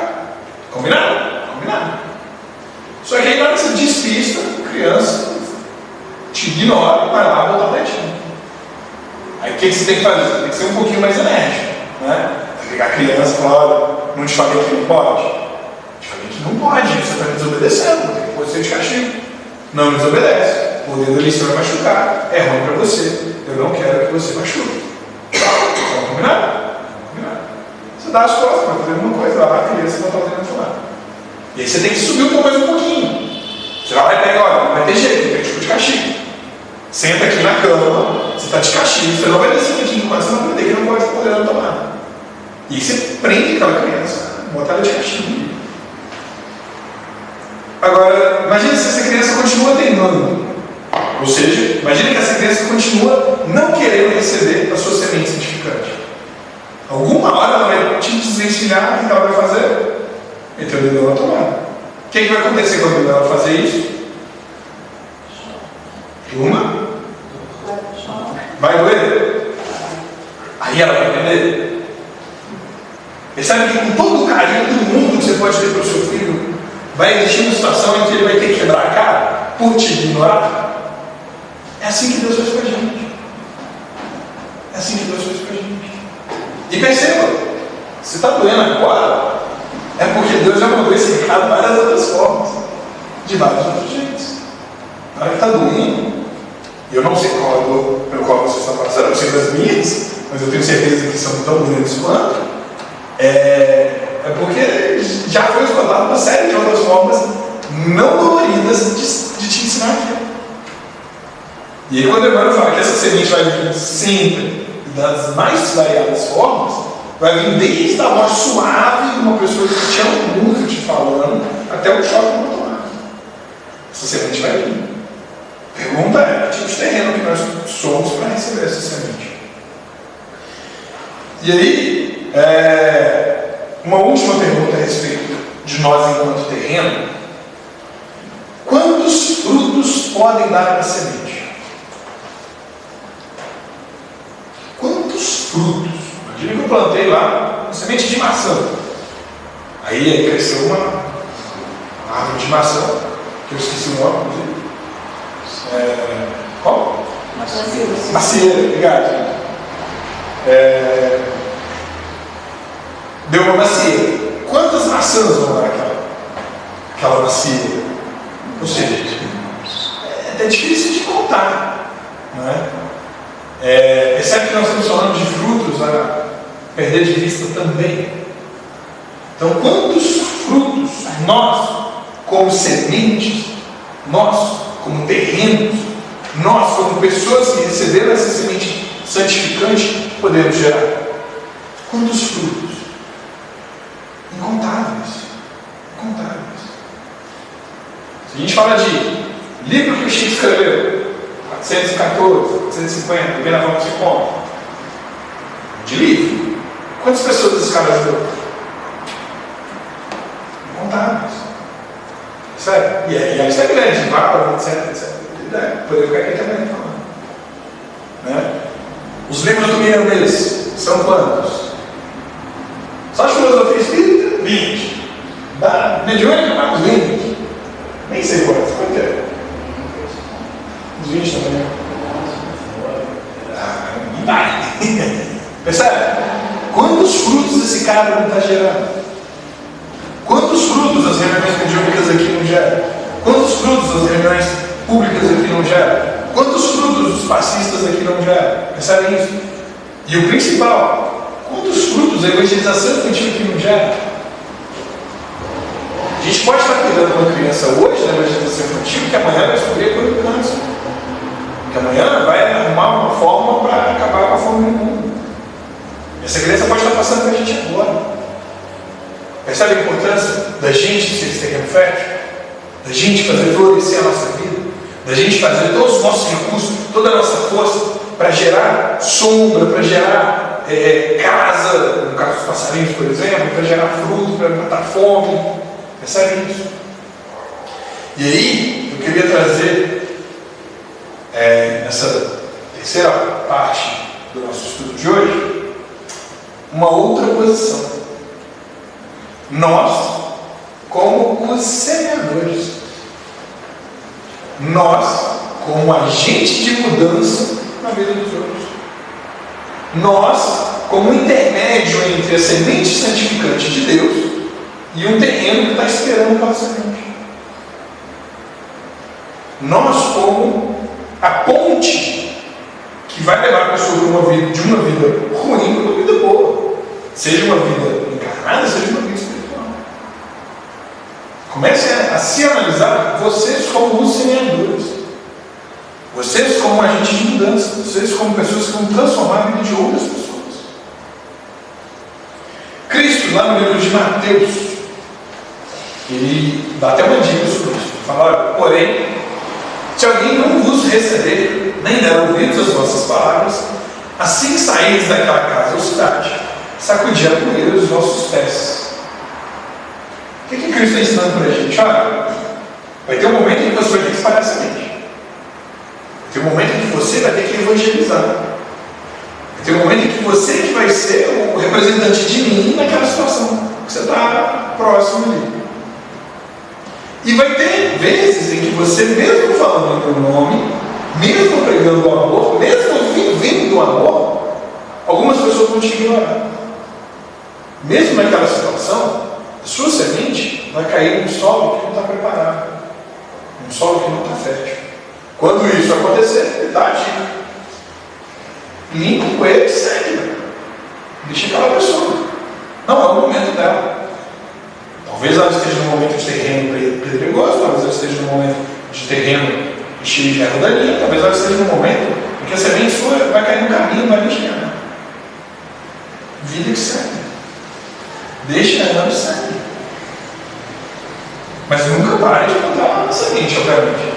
Combinado? Combinado. Só que aí na hora que você despista, a criança te ignora e vai lá voltar para ti. Aí o que você tem que fazer? Você tem que ser um pouquinho mais enérgico. Né? Vai pegar a criança e falar, olha, não te falei que não pode. Te falei que não pode, você está me desobedecendo, tem que pôr você de castigo. Não desobedece. O dedo ali você vai machucar. É ruim para você. Eu não quero que você machuque. Então, combinado? Combinado. Você dá as costas, vai fazer alguma coisa, vai lá, a criança vai fazer no lado. E aí você tem que subir o teu mais um pouquinho. Você vai lá e pega, olha, não vai ter jeito, tem tipo de castigo. Senta aqui na cama, você está de castigo, você não vai descer aqui enquanto você não aprender que não pode poder na tomada. E você prende aquela criança, bota ela de castigo. Agora, imagina se essa criança continua teimando. Ou seja, imagine que essa criança continua não querendo receber a sua semente santificante. Alguma hora ela vai te desvencilhar, o que ela vai fazer? Meter o dedo na tomada. O que vai acontecer quando ela fazer isso? Turma? Vai doer? Aí ela vai entender. Percebe que com todo o carinho do mundo que você pode ter para o seu filho, vai existir uma situação em que ele vai ter que quebrar a cara por te ignorar? É assim que Deus faz com a gente. É assim que Deus faz com a gente. E perceba, se está doendo agora, é porque Deus já mandou esse recado de várias outras formas, de vários outros jeitos. Na hora que está doendo, eu não sei qual é a dor pelo qual vocês estão passando, eu sei das minhas, mas eu tenho certeza que são tão grandes quanto. É porque já foi esgotado uma série de outras formas não doloridas de te ensinar aquilo. E aí, quando o Emmanuel fala que essa semente vai vir sempre das mais variadas formas, vai vir desde a voz suave de uma pessoa que te ama muito te falando, até o choque no tomate. Essa semente vai vir. A pergunta é: que tipo de terreno que nós somos para receber essa semente? E aí, uma última pergunta a respeito de nós enquanto terreno: quantos frutos podem dar uma semente? Quantos frutos? Imagina que eu plantei lá uma semente de maçã. Aí cresceu uma árvore de maçã, que eu esqueci o nome, inclusive. Qual? Macieira, obrigado. Deu uma macieira. Quantas maçãs vão dar aquela macieira? Ou seja, é difícil de contar, não é? Percebe que nós estamos falando de frutos a perder de vista também. Então, quantos frutos nós, como sementes, nós, como terrenos, nós, como pessoas que receberam essa semente santificante, podemos gerar? Quantos frutos? Incontáveis. Incontáveis. Se a gente fala de livro que o Chico escreveu, 414, 450, primeira forma que você compra, de livro, quantas pessoas esse cara ajudou? Incontáveis. Sério? E a lista é grande, Paulo, etc. Poderia ficar aqui também falando. Né? Os livros do Mirandês são quantos? Só de filosofia espírita? 20. Da mediúnica, mais 20. Nem sei quantos. Quanto é? Uns 20 também. Não vai. Percebe? Quantos frutos esse cara não está gerando? Quantos frutos as reuniões mediúnicas aqui não geram? Quantos frutos as reuniões públicas aqui não geram? Quantos frutos os passistas aqui não geram? Percebem isso? E o principal, quantos frutos a evangelização infantil aqui não gera? A gente pode estar cuidando de uma criança hoje na evangelização infantil, que amanhã vai descobrir quando câncer. Que amanhã vai arrumar uma forma para acabar com a fome no mundo. Essa criança pode estar passando para a gente agora. Percebe a importância da gente ser esse terreno fértil? Da gente fazer florescer a nossa vida? Da gente fazer todos os nossos recursos, toda a nossa força para gerar sombra, para gerar casa, no caso dos passarinhos, por exemplo, para gerar fruto, para matar fome. Percebe isso? E aí, eu queria trazer nessa terceira parte do nosso estudo de hoje uma outra posição. Nós, como os semeadores, nós, como agente de mudança na vida dos outros, nós, como intermédio entre a semente santificante de Deus e um terreno que está esperando pela semente, nós, como a ponte que vai levar a pessoa de uma vida ruim para uma vida boa, seja uma vida encarnada, seja uma vida espiritual. Comece a se analisar vocês como os semeadores, vocês como agentes de mudança, vocês como pessoas que vão transformar a vida de outras pessoas. Cristo, lá no livro de Mateus, ele dá até uma dica sobre isso. Ele fala: olha, porém, Se alguém não vos receber, nem der ouvidos às vossas palavras, assim que saídes daquela casa ou cidade, sacudi a poeira dos vossos pés. O que Cristo está ensinando para a gente? Olha, vai ter um momento em que você vai ter que espalhar a semente. Vai ter um momento em que você vai ter que evangelizar. Vai ter um momento em que você que vai ser o representante de mim naquela situação que você está próximo ali. E vai ter vezes em que você, mesmo falando em meu nome, mesmo pregando o amor, mesmo vivendo o amor, algumas pessoas vão te ignorar. Mesmo naquela situação, a sua semente vai cair num solo que não está preparado, num solo que não está fértil. Quando isso acontecer, dá a dica. Limpa o poeira e segue. Deixa aquela pessoa. Não é o momento dela. Talvez ela esteja num momento de terreno pedregoso, talvez ela esteja num momento de terreno cheio de erva daninha, talvez ela esteja num momento em que a semente sua vai cair no caminho, não vai nem chegar. Vida que segue. Deixa ela e segue. Mas nunca pare de plantar a semente, obviamente.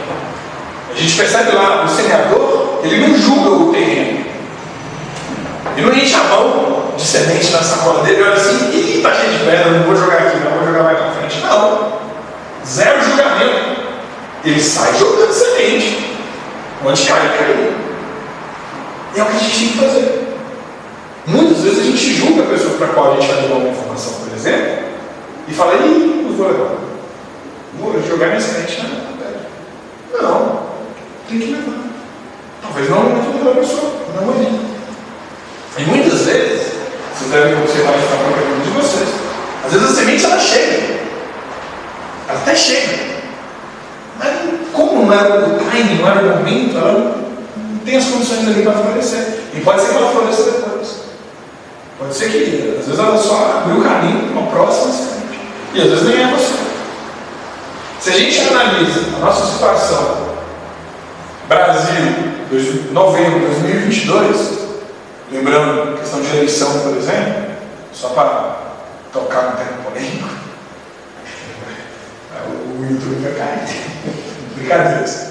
A gente percebe lá, o semeador, ele não julga o terreno. Ele não enche a mão de semente na sacola dele e olha assim, ih, tá cheio de pedra, não vou jogar aqui, não vou jogar mais pra frente. Não. Zero julgamento. Ele sai jogando semente. Onde cai, cai. E é o que a gente tem que fazer. Muitas vezes a gente julga a pessoa para a qual a gente vai levar uma informação, por exemplo, e fala, ih, não vou levar. Vou jogar minha semente na pedra. Não. Tem que levar. Talvez não é o momento da pessoa, não é ali. E muitas vezes, vocês devem observar isso na própria vida de vocês, às vezes a semente ela chega. Ela até chega. Mas como não era o timing, não era o momento, ela não tem as condições ali para florescer. E pode ser que ela floresça depois. Pode ser que, às vezes, ela só abriu o caminho para uma próxima semente. E às vezes nem é você. Se a gente analisa a nossa situação, Brasil, novembro de 2022, lembrando a questão de eleição, por exemplo, só para tocar no tema polêmico, o YouTube vai cair. Brincadeiras.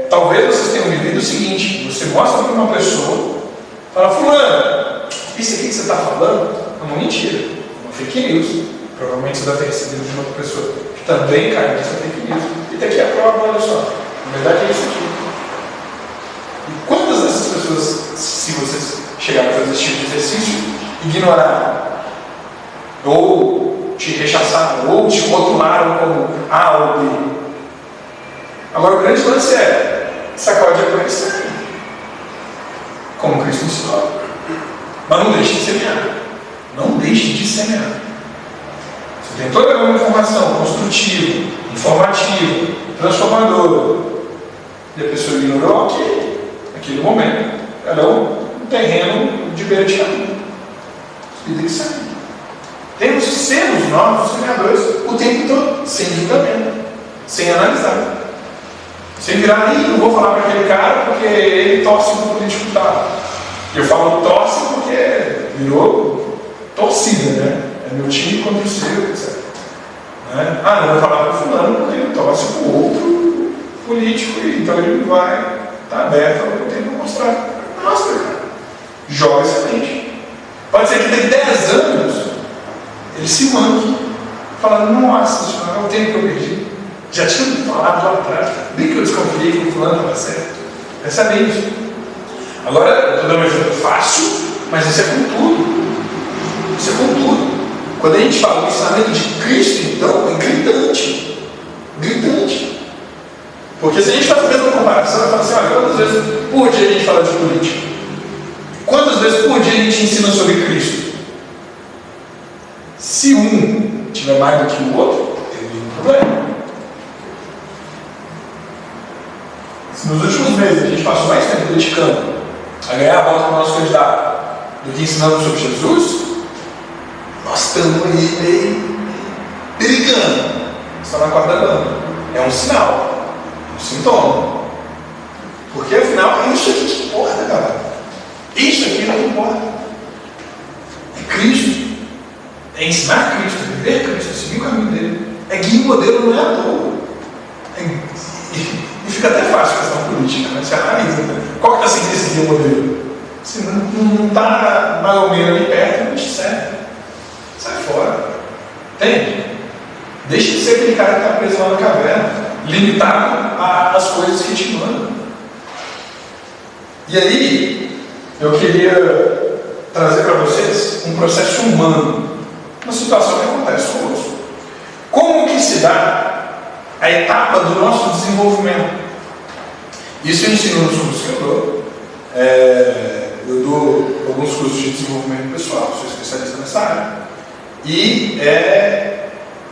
Talvez vocês tenham vivido o seguinte: você mostra para uma pessoa, fala, fulano, isso aqui que você está falando é uma mentira, uma fake news. Provavelmente você deve ter recebido de uma outra pessoa que também caiu nessa fake news. E daqui a prova, olha só, na verdade é isso aqui. E quantas dessas pessoas, se vocês chegarem a fazer esse tipo de exercício, ignoraram, ou te rechaçaram, ou te rotularam como A ou B? Agora o grande lance é sacode a conhecer, como Cristo ensinou. Mas não deixe de semear. Não deixe de semear. Você tentou levar uma informação construtiva, informativa, transformadora, e a pessoa ignorou aquele momento. Ela é um terreno de beira de caminho. E tem que sair. Temos que ser os nossos semeadores o tempo todo, sem julgamento, sem analisar. Sem virar, não vou falar para aquele cara porque ele torce para o político tal. Eu falo torce porque virou torcida, né? É meu time contra o seu, etc. Né? Não vou falar para o fulano porque ele torce para o outro político, então ele vai estar aberto ao que eu tenho para mostrar. Mostra, cara. Joga semente. Pode ser que daqui 10 anos ele se manque, falando, nossa, isso não é o tempo que eu perdi. Já tinha me falado lá atrás, bem que eu desconfiei que o fulano estava certo. Percebe isso? Agora, eu estou dando um exemplo fácil, mas isso é com tudo. Isso é com tudo. Quando a gente fala do ensinamento de Cristo, então, é gritante. Gritante. Porque se a gente faz a mesma comparação, vai falar assim, olha, quantas vezes por dia a gente fala de política? Quantas vezes por dia a gente ensina sobre Cristo? Se um tiver mais do que o outro, tem um problema. Se nos últimos meses a gente passou mais tempo dedicando a ganhar a volta para o nosso candidato do que ensinando sobre Jesus, nós estamos aí meio brigando. Está na quarta banda. É um sinal, um sintoma. Porque afinal é isso aqui que importa, galera. Isso aqui não importa. É Cristo. É ensinar Cristo, é viver Cristo, é seguir o caminho dele. É guia o modelo, não é à toa. É fica até fácil a questão política, né? Você analisa, né? Qual que está seguindo esse modelo? Se não está mais ou menos ali perto, não te serve. Sai fora. Entende? Deixa de ser aquele cara que está preso lá na caverna, limitado às coisas que te mandam. E aí, eu queria trazer para vocês um processo humano, uma situação que acontece conosco. Como que se dá a etapa do nosso desenvolvimento? Isso eu ensino nos cursos que eu dou. Eu dou alguns cursos de desenvolvimento pessoal, sou especialista nessa área. E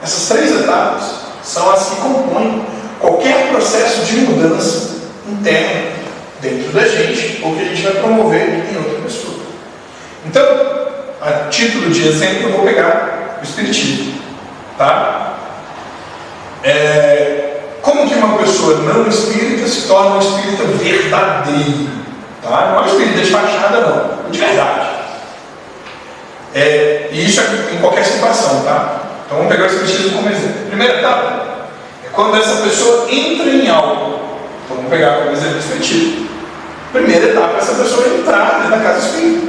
essas 3 etapas são as que compõem qualquer processo de mudança interna dentro da gente ou que a gente vai promover em outra pessoa. Então, a título de exemplo, eu vou pegar o Espiritismo. Tá? Como que uma pessoa não espírita se torna um espírita verdadeiro? Tá? Não é um espírita de fachada, não, é de verdade. E isso é em qualquer situação, tá? Então vamos pegar o Espiritismo como exemplo. Primeira etapa é quando essa pessoa entra em algo. Então vamos pegar como exemplo o Espiritismo. Primeira etapa é essa pessoa entrar dentro da casa espírita.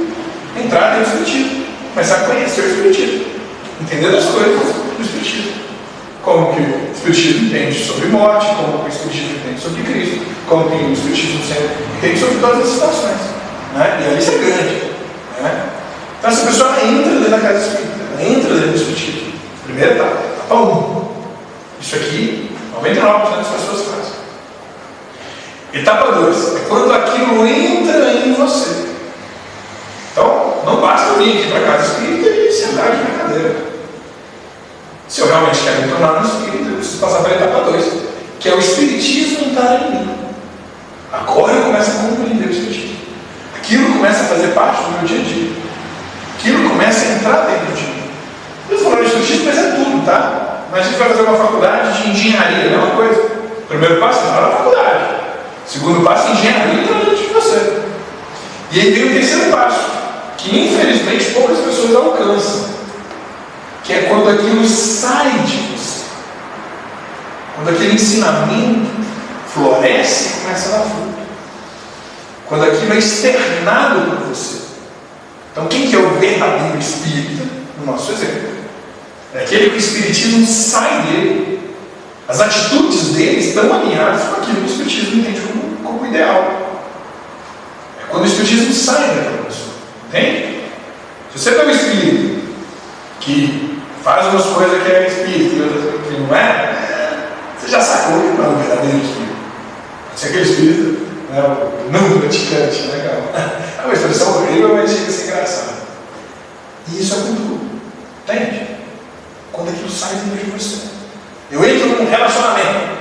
Entrar dentro do Espiritismo. Começar a conhecer o Espiritismo. Entender as coisas do Espiritismo. Como que o Espiritismo entende sobre morte, como que o Espiritismo entende sobre Cristo, como que o Espiritismo entende sobre todas as situações. Né? E ali isso é grande. Né? Então essa pessoa entra dentro da casa espírita, entra dentro do Espiritismo. Primeira etapa, etapa 1. Isso aqui, 99% das pessoas fazem. Etapa 2 é quando aquilo entra em você. Então, não basta vir aqui para a casa espírita e sentar aqui na cadeira. Se eu realmente quero me tornar um espírita, eu preciso passar pela etapa 2, que é o Espiritismo entrar em mim. Agora eu começo a compreender o Espiritismo. Aquilo começa a fazer parte do meu dia a dia. Aquilo começa a entrar dentro de mim. Eu estou falando de Espiritismo, mas é tudo, tá? Mas a gente vai fazer uma faculdade de engenharia, é a mesma coisa. O primeiro passo é entrar na faculdade. O segundo passo é engenharia entrar dentro de você. E aí tem o terceiro passo, que infelizmente poucas pessoas alcançam. Que é quando aquilo sai de você. Quando aquele ensinamento floresce e começa a dar fruto. Quando aquilo é externado por você. Então quem que é o verdadeiro espírita? No nosso exemplo. É aquele que o espiritismo sai dele. As atitudes dele estão alinhadas com aquilo que o espiritismo entende como ideal. É quando o espiritismo sai daquela pessoa. Entende? Se você tem um espírito que faz umas coisas que é espírito e outras que não é, você já sacou que não é um verdadeiro espírito. Pode ser aquele espírito, né, o não praticante, né, cara? É uma expressão horrível, mas chega a ser engraçado. E isso é com tudo. Entende? Quando aquilo sai dentro de você. Eu entro num relacionamento,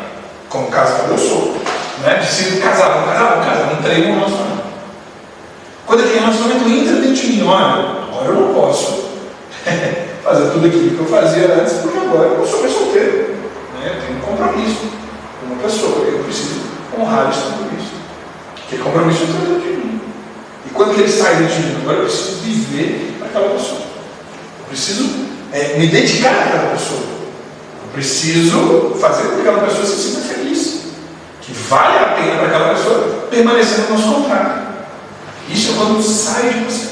como casal eu sou, né? Decido casar, não entrei num relacionamento. Quando aquele relacionamento entra dentro de mim, olha, agora eu não posso fazer tudo aquilo que eu fazia antes, porque agora eu sou mais solteiro. Né? Eu tenho um compromisso com uma pessoa, eu preciso honrar esse compromisso. Aquele compromisso está dentro de mim. E quando ele sai dentro de mim, agora eu preciso viver para aquela pessoa. Eu preciso me dedicar àquela pessoa. Eu preciso fazer com que aquela pessoa se sinta feliz. Que vale a pena para aquela pessoa permanecer no nosso contrato. Isso é quando sai de você.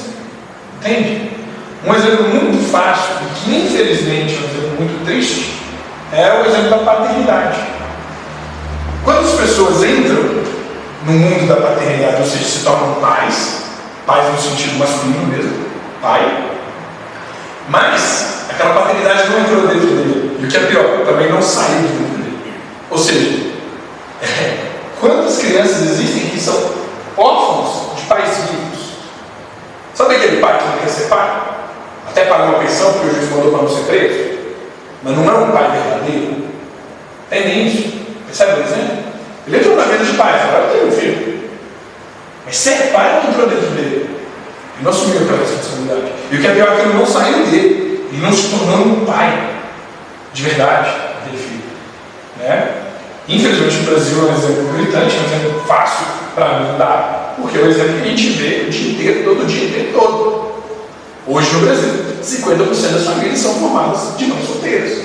Entende? Um exemplo muito fácil, e que infelizmente é um exemplo muito triste, é o exemplo da paternidade. Quando as pessoas entram no mundo da paternidade, ou seja, se tornam pais no sentido masculino mesmo, pai, mas aquela paternidade não entrou dentro dele. E o que é pior, também não saiu de dentro dele. Ou seja, quantas crianças existem que são órfãos de pais vivos? Sabe aquele pai que não quer ser pai? Até pagar uma pensão porque o juiz mandou para não ser preso? Mas não é um pai verdadeiro? Tem isso. Percebe o exemplo? Ele entrou na vida de pai, falou, eu tenho um filho. Mas ser pai não entrou dentro dele. Ele não assumiu aquela responsabilidade. E o que é pior é que ele não saiu dele. Ele não se tornou um pai de verdade daquele filho. Né? Infelizmente o Brasil é um exemplo gritante, é um exemplo fácil para mudar, porque é um exemplo que a gente vê o dia inteiro, todo dia, o tempo todo. Hoje no Brasil, 50% das famílias são formadas de mães solteiras.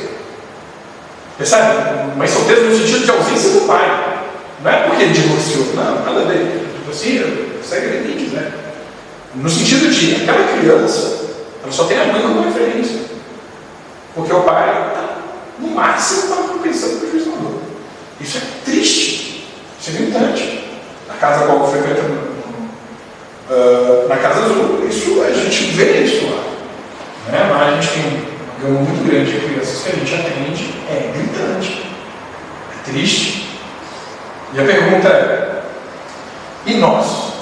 Percebe? Mães solteiras no sentido de ausência do pai. Não é porque ele divorciou, não, nada a ver. Tipo assim, segue ele quem quiser. No sentido de, aquela criança, ela só tem a mãe como referência. Porque o pai, no máximo, está pensando que o juiz mandou. Isso é triste, isso é gritante. Na casa qual eu frequento, na Casa Azul, isso, a gente vê isso lá. Né? Mas a gente tem um gama muito grande de crianças que a gente atende, é gritante, é triste. E a pergunta é, e nós?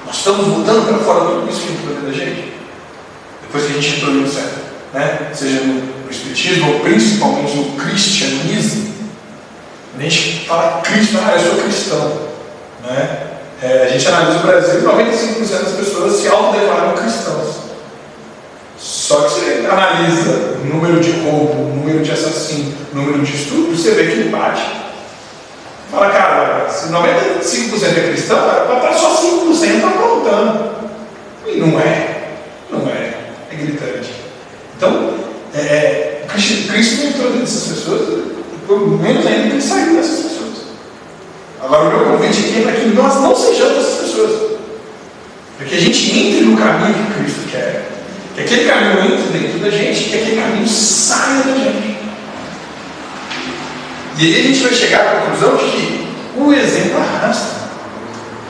Nós estamos botando para fora tudo isso que a gente está dentro da gente? Depois que a gente entrou no céu, né? Seja no Espiritismo ou principalmente no cristianismo, a gente fala Cristo, eu sou cristão. Né? A gente analisa o Brasil e 95% das pessoas se autodeclaram cristãos. Só que você analisa o número de roubo, o número de assassino, o número de estupro, você vê que bate. Fala, cara, se 95% é cristão, era para estar só 5% aprontando. E não é. É gritante. Então, Cristo não entrou dentro dessas pessoas, por menos ainda que ele saiu dessas pessoas. Agora, o meu convite aqui é para que nós não sejamos essas pessoas. Para que a gente entre no caminho que Cristo quer. Que aquele caminho entre dentro da gente, que aquele caminho saia da gente. E aí a gente vai chegar à conclusão de que o exemplo arrasta.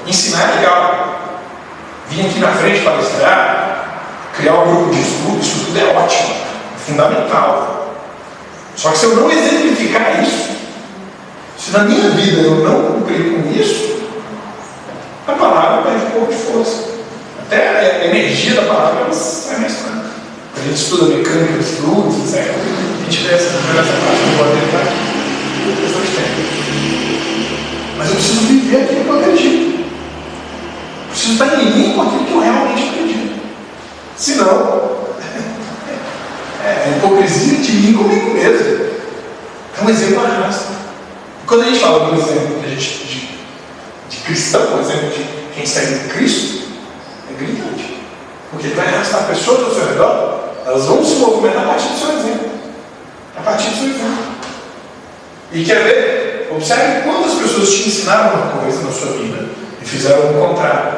Ensinar é legal. Vir aqui na frente palestrar, criar um grupo de estudo, isso tudo é ótimo, é fundamental. Só que se eu não exemplificar isso, se na minha vida eu não cumprir com isso, a palavra perde um pouco de força. Até a energia da palavra sai mais fraca. A gente estuda mecânica dos fluidos, etc. A gente vê essa parte do poder estar aqui. Questão de tempo. Mas eu preciso viver aquilo que eu acredito. Eu preciso estar em linha com aquilo que eu realmente acredito. Senão, é a hipocrisia de mim comigo mesmo. É um exemplo arrasta. E quando a gente fala do exemplo de cristão, por exemplo, de quem segue Cristo, é gritante. Porque ele vai arrastar pessoas ao seu redor, elas vão se movimentar a partir do seu exemplo. A partir do seu exemplo. E quer ver? Observe quantas pessoas te ensinaram uma coisa na sua vida e fizeram o contrário.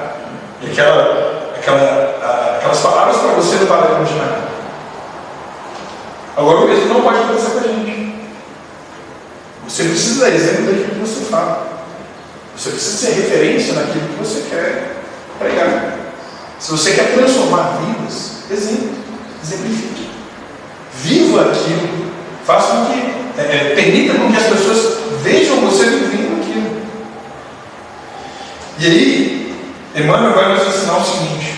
E aquelas palavras para você não valeram de nada. Agora o mesmo não pode acontecer com a gente. Você precisa dar exemplo daquilo que você fala. Você precisa ser referência naquilo que você quer pregar. Se você quer transformar vidas, exemplifique. Viva aquilo. Faça com que permita com que as pessoas vejam você vivendo aquilo. E aí, Emmanuel vai nos ensinar o seguinte: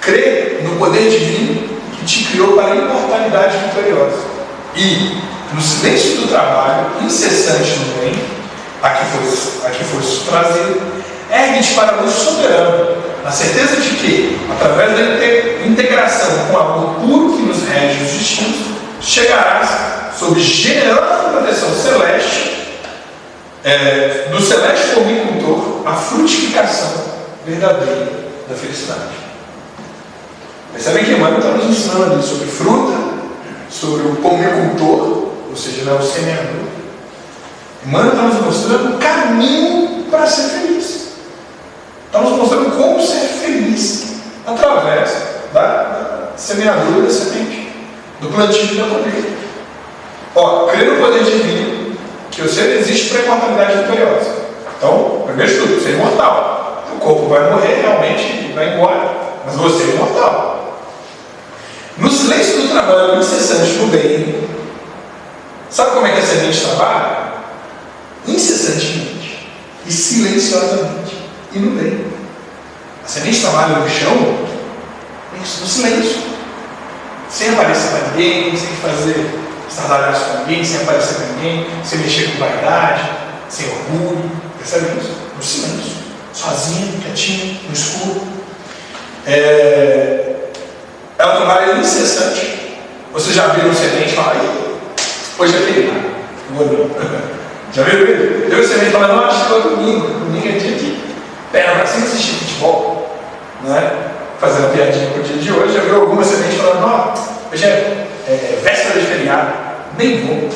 crê no poder divino que te criou para a imortalidade vitoriosa. E, no silêncio do trabalho, incessante no bem, a que fosse trazido, ergue-te para a luz soberana, na certeza de que, através da integração com o amor puro que nos rege os destinos, chegarás sob generosa proteção celeste, do celeste pomicultor, a frutificação verdadeira da felicidade. Percebem que Emmanuel está nos ensinando ali sobre fruta, sobre o pomicultor, ou seja, o semeador. Emmanuel está nos mostrando o caminho para ser feliz. Está nos mostrando como ser feliz através da semeadura da semente, do plantio da colheita. Crer no poder divino, que o ser existe para a imortalidade vitoriosa. Então, primeiro de tudo, você é imortal. O corpo vai morrer realmente e vai embora, mas você é imortal. No silêncio do trabalho incessante do bem, sabe como é que a semente trabalha? Incessantemente e silenciosamente e no bem. A semente trabalha no chão, no silêncio, sem aparecer para ninguém, sem fazer estardalhaço com ninguém, sem aparecer para ninguém, sem mexer com vaidade, sem orgulho. Percebe isso? No silêncio, sozinho, quietinho, no escuro. Ela trabalha incessante. Vocês já viram semente e falam, hoje é feriado. Já viram ele? Eu e semente falando, acho que é domingo é dia de perna para cima assistir futebol, né? Fazendo a piadinha com o dia de hoje. Já viu alguma semente falando, hoje é véspera de feriado, nem vou.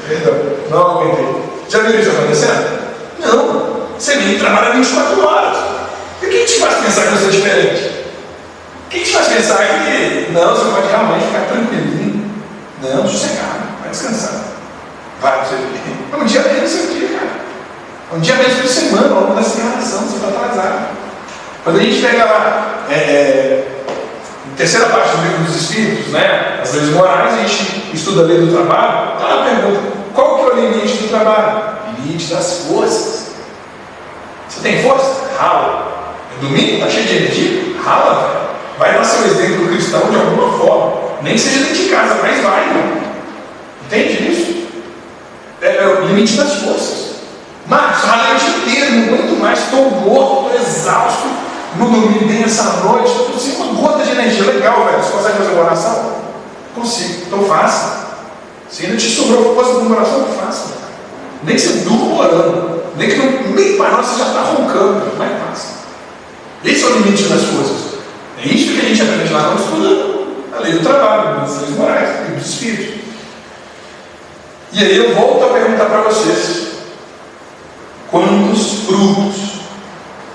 Perdão, não aguentei. Já viu isso acontecendo? Não. Semente trabalha 24 horas. E quem te faz pensar que eu sou diferente? Quem te faz pensar que não, você pode realmente ficar tranquilinho? Não, sossegado, vai descansar. Vai para o seu dia. Um dia menos do seu dia, cara. Um dia menos por semana, ao longo da semana, você está atrasado. Quando a gente pega lá, terceira parte do livro dos Espíritos, né, as leis morais, a gente estuda a lei do trabalho. Tá lá a pergunta: qual que é o limite do trabalho? Limite das forças. Você tem força? Rala. É domingo? Está cheio de energia? Rala, velho. Vai dar seu exemplo cristão de alguma forma. Nem que seja dentro de casa, mas vai. Entende isso? É o limite das forças. Marcos, ralei o dia inteiro, não aguento mais, estou morto, estou exausto, não dormi bem essa noite, estou sem uma gota de energia. Legal, velho. Você consegue fazer uma oração? Consigo. Então faça. Se ainda te sobrou força de uma oração, faça. Nem que você durma orando. Nem que no meio para nós você já está roncando. Mas faça. Esse é o limite das forças. É isso que a gente aprende lá quando estuda a lei do trabalho, as leis morais, a lei dos espíritos. E aí eu volto a perguntar para vocês: quantos frutos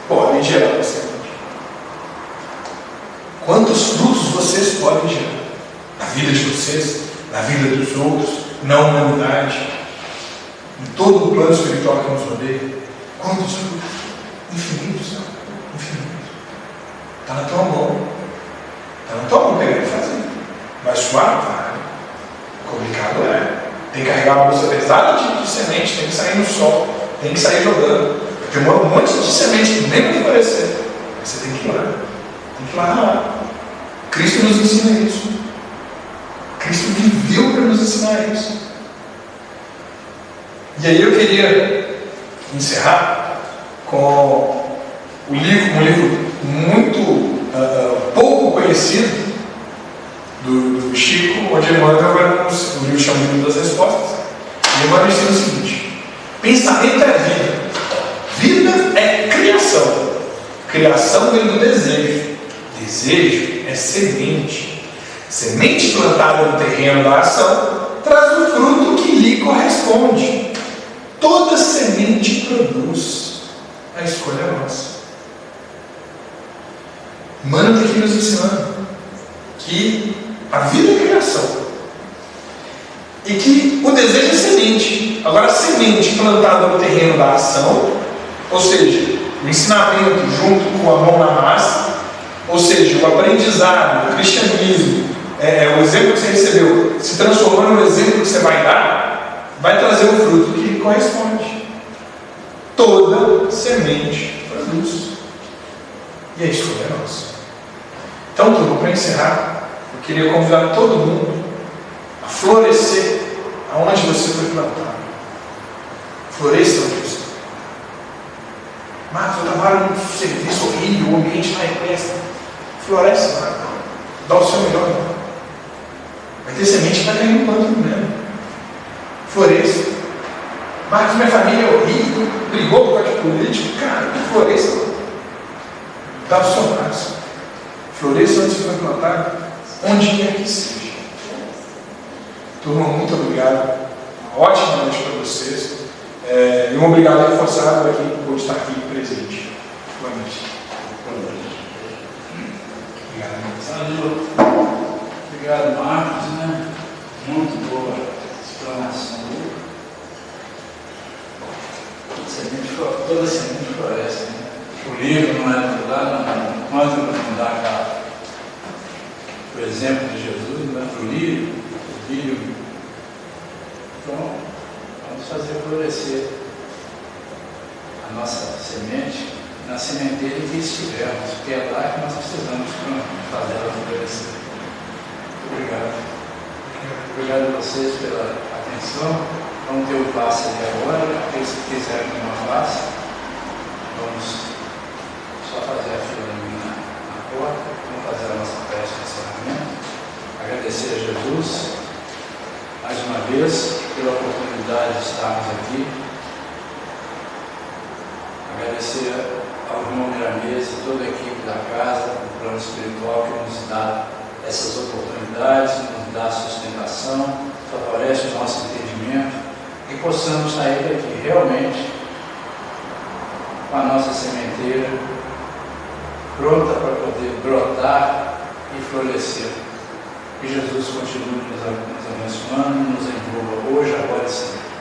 podem gerar na semente? Quantos frutos vocês podem gerar na vida de vocês, na vida dos outros, na humanidade, em todo o plano espiritual que nos rodeia? Quantos frutos? Infinitos, não? Infinitos. Está na tua mão. Está na tua mão querer fazer. Mas suave, complicado tem que carregar uma bolsa pesada de semente, tem que sair no sol, tem que sair jogando. Tem um monte de semente que nem vai florescer. Mas você tem que ir lá. Tem que ir lá. Cristo nos ensina isso. Cristo viveu para nos ensinar isso. E aí eu queria encerrar com um livro muito pouco conhecido do Chico, onde Emmanuel, o livro chama de Livro das Respostas. E Emmanuel ensina o seguinte: pensamento é vida. Vida é criação. Criação vem do desejo. Desejo é semente. Semente plantada no terreno da ação traz o fruto que lhe corresponde. Toda semente produz. A escolha é nossa. Emmanuel está aqui nos ensinando que a vida é criação e que o desejo é semente. Agora, a semente plantada no terreno da ação, ou seja, o ensinamento junto com a mão na massa, ou seja, o aprendizado, o cristianismo, o exemplo que você recebeu, se transformando no exemplo que você vai dar, vai trazer o fruto que lhe corresponde. Toda semente produz. E a escolha é nossa. Então, turma, para encerrar, eu queria convidar todo mundo a florescer aonde você foi plantado. Floresça onde você está. Marcos, eu trabalho num serviço horrível, o ambiente não é presta. Floresce lá. Dá o seu melhor. Vai ter semente que vai cair no plano mesmo. Floresça. Marcos, minha família é horrível, brigou por causa de político. Cara, floresça. Dá o seu máximo. Floresça onde você foi plantado, onde quer que seja. Turma, muito obrigado. Uma ótima noite para vocês. E um obrigado reforçado aqui por estar aqui presente. Boa noite. Boa noite. Obrigado. Valeu. Obrigado, Marcos, né? Muito boa explanação. Toda semente floresce, né? O livro não é do lado, quando não dá o exemplo de Jesus, não é para o livro, Então, vamos fazer florescer a nossa semente na sementeira em que estivermos, porque é lá que nós precisamos fazer ela florescer. Muito obrigado. Obrigado a vocês pela atenção. Vamos ter o passe ali agora. Aqueles que quiserem ter uma passe, vamos só fazer a fila na porta. Vamos fazer a nossa prece de encerramento. Agradecer a Jesus mais uma vez pela oportunidade de estarmos aqui. Agradecer ao irmão Miramês e toda a equipe da casa, do plano espiritual, que nos dá essas oportunidades, nos dá sustentação, favorece o nosso entendimento que possamos sair daqui realmente com a nossa sementeira pronta para poder brotar e florescer. Que Jesus continue nos abençoando, nos envolva hoje, agora e sempre.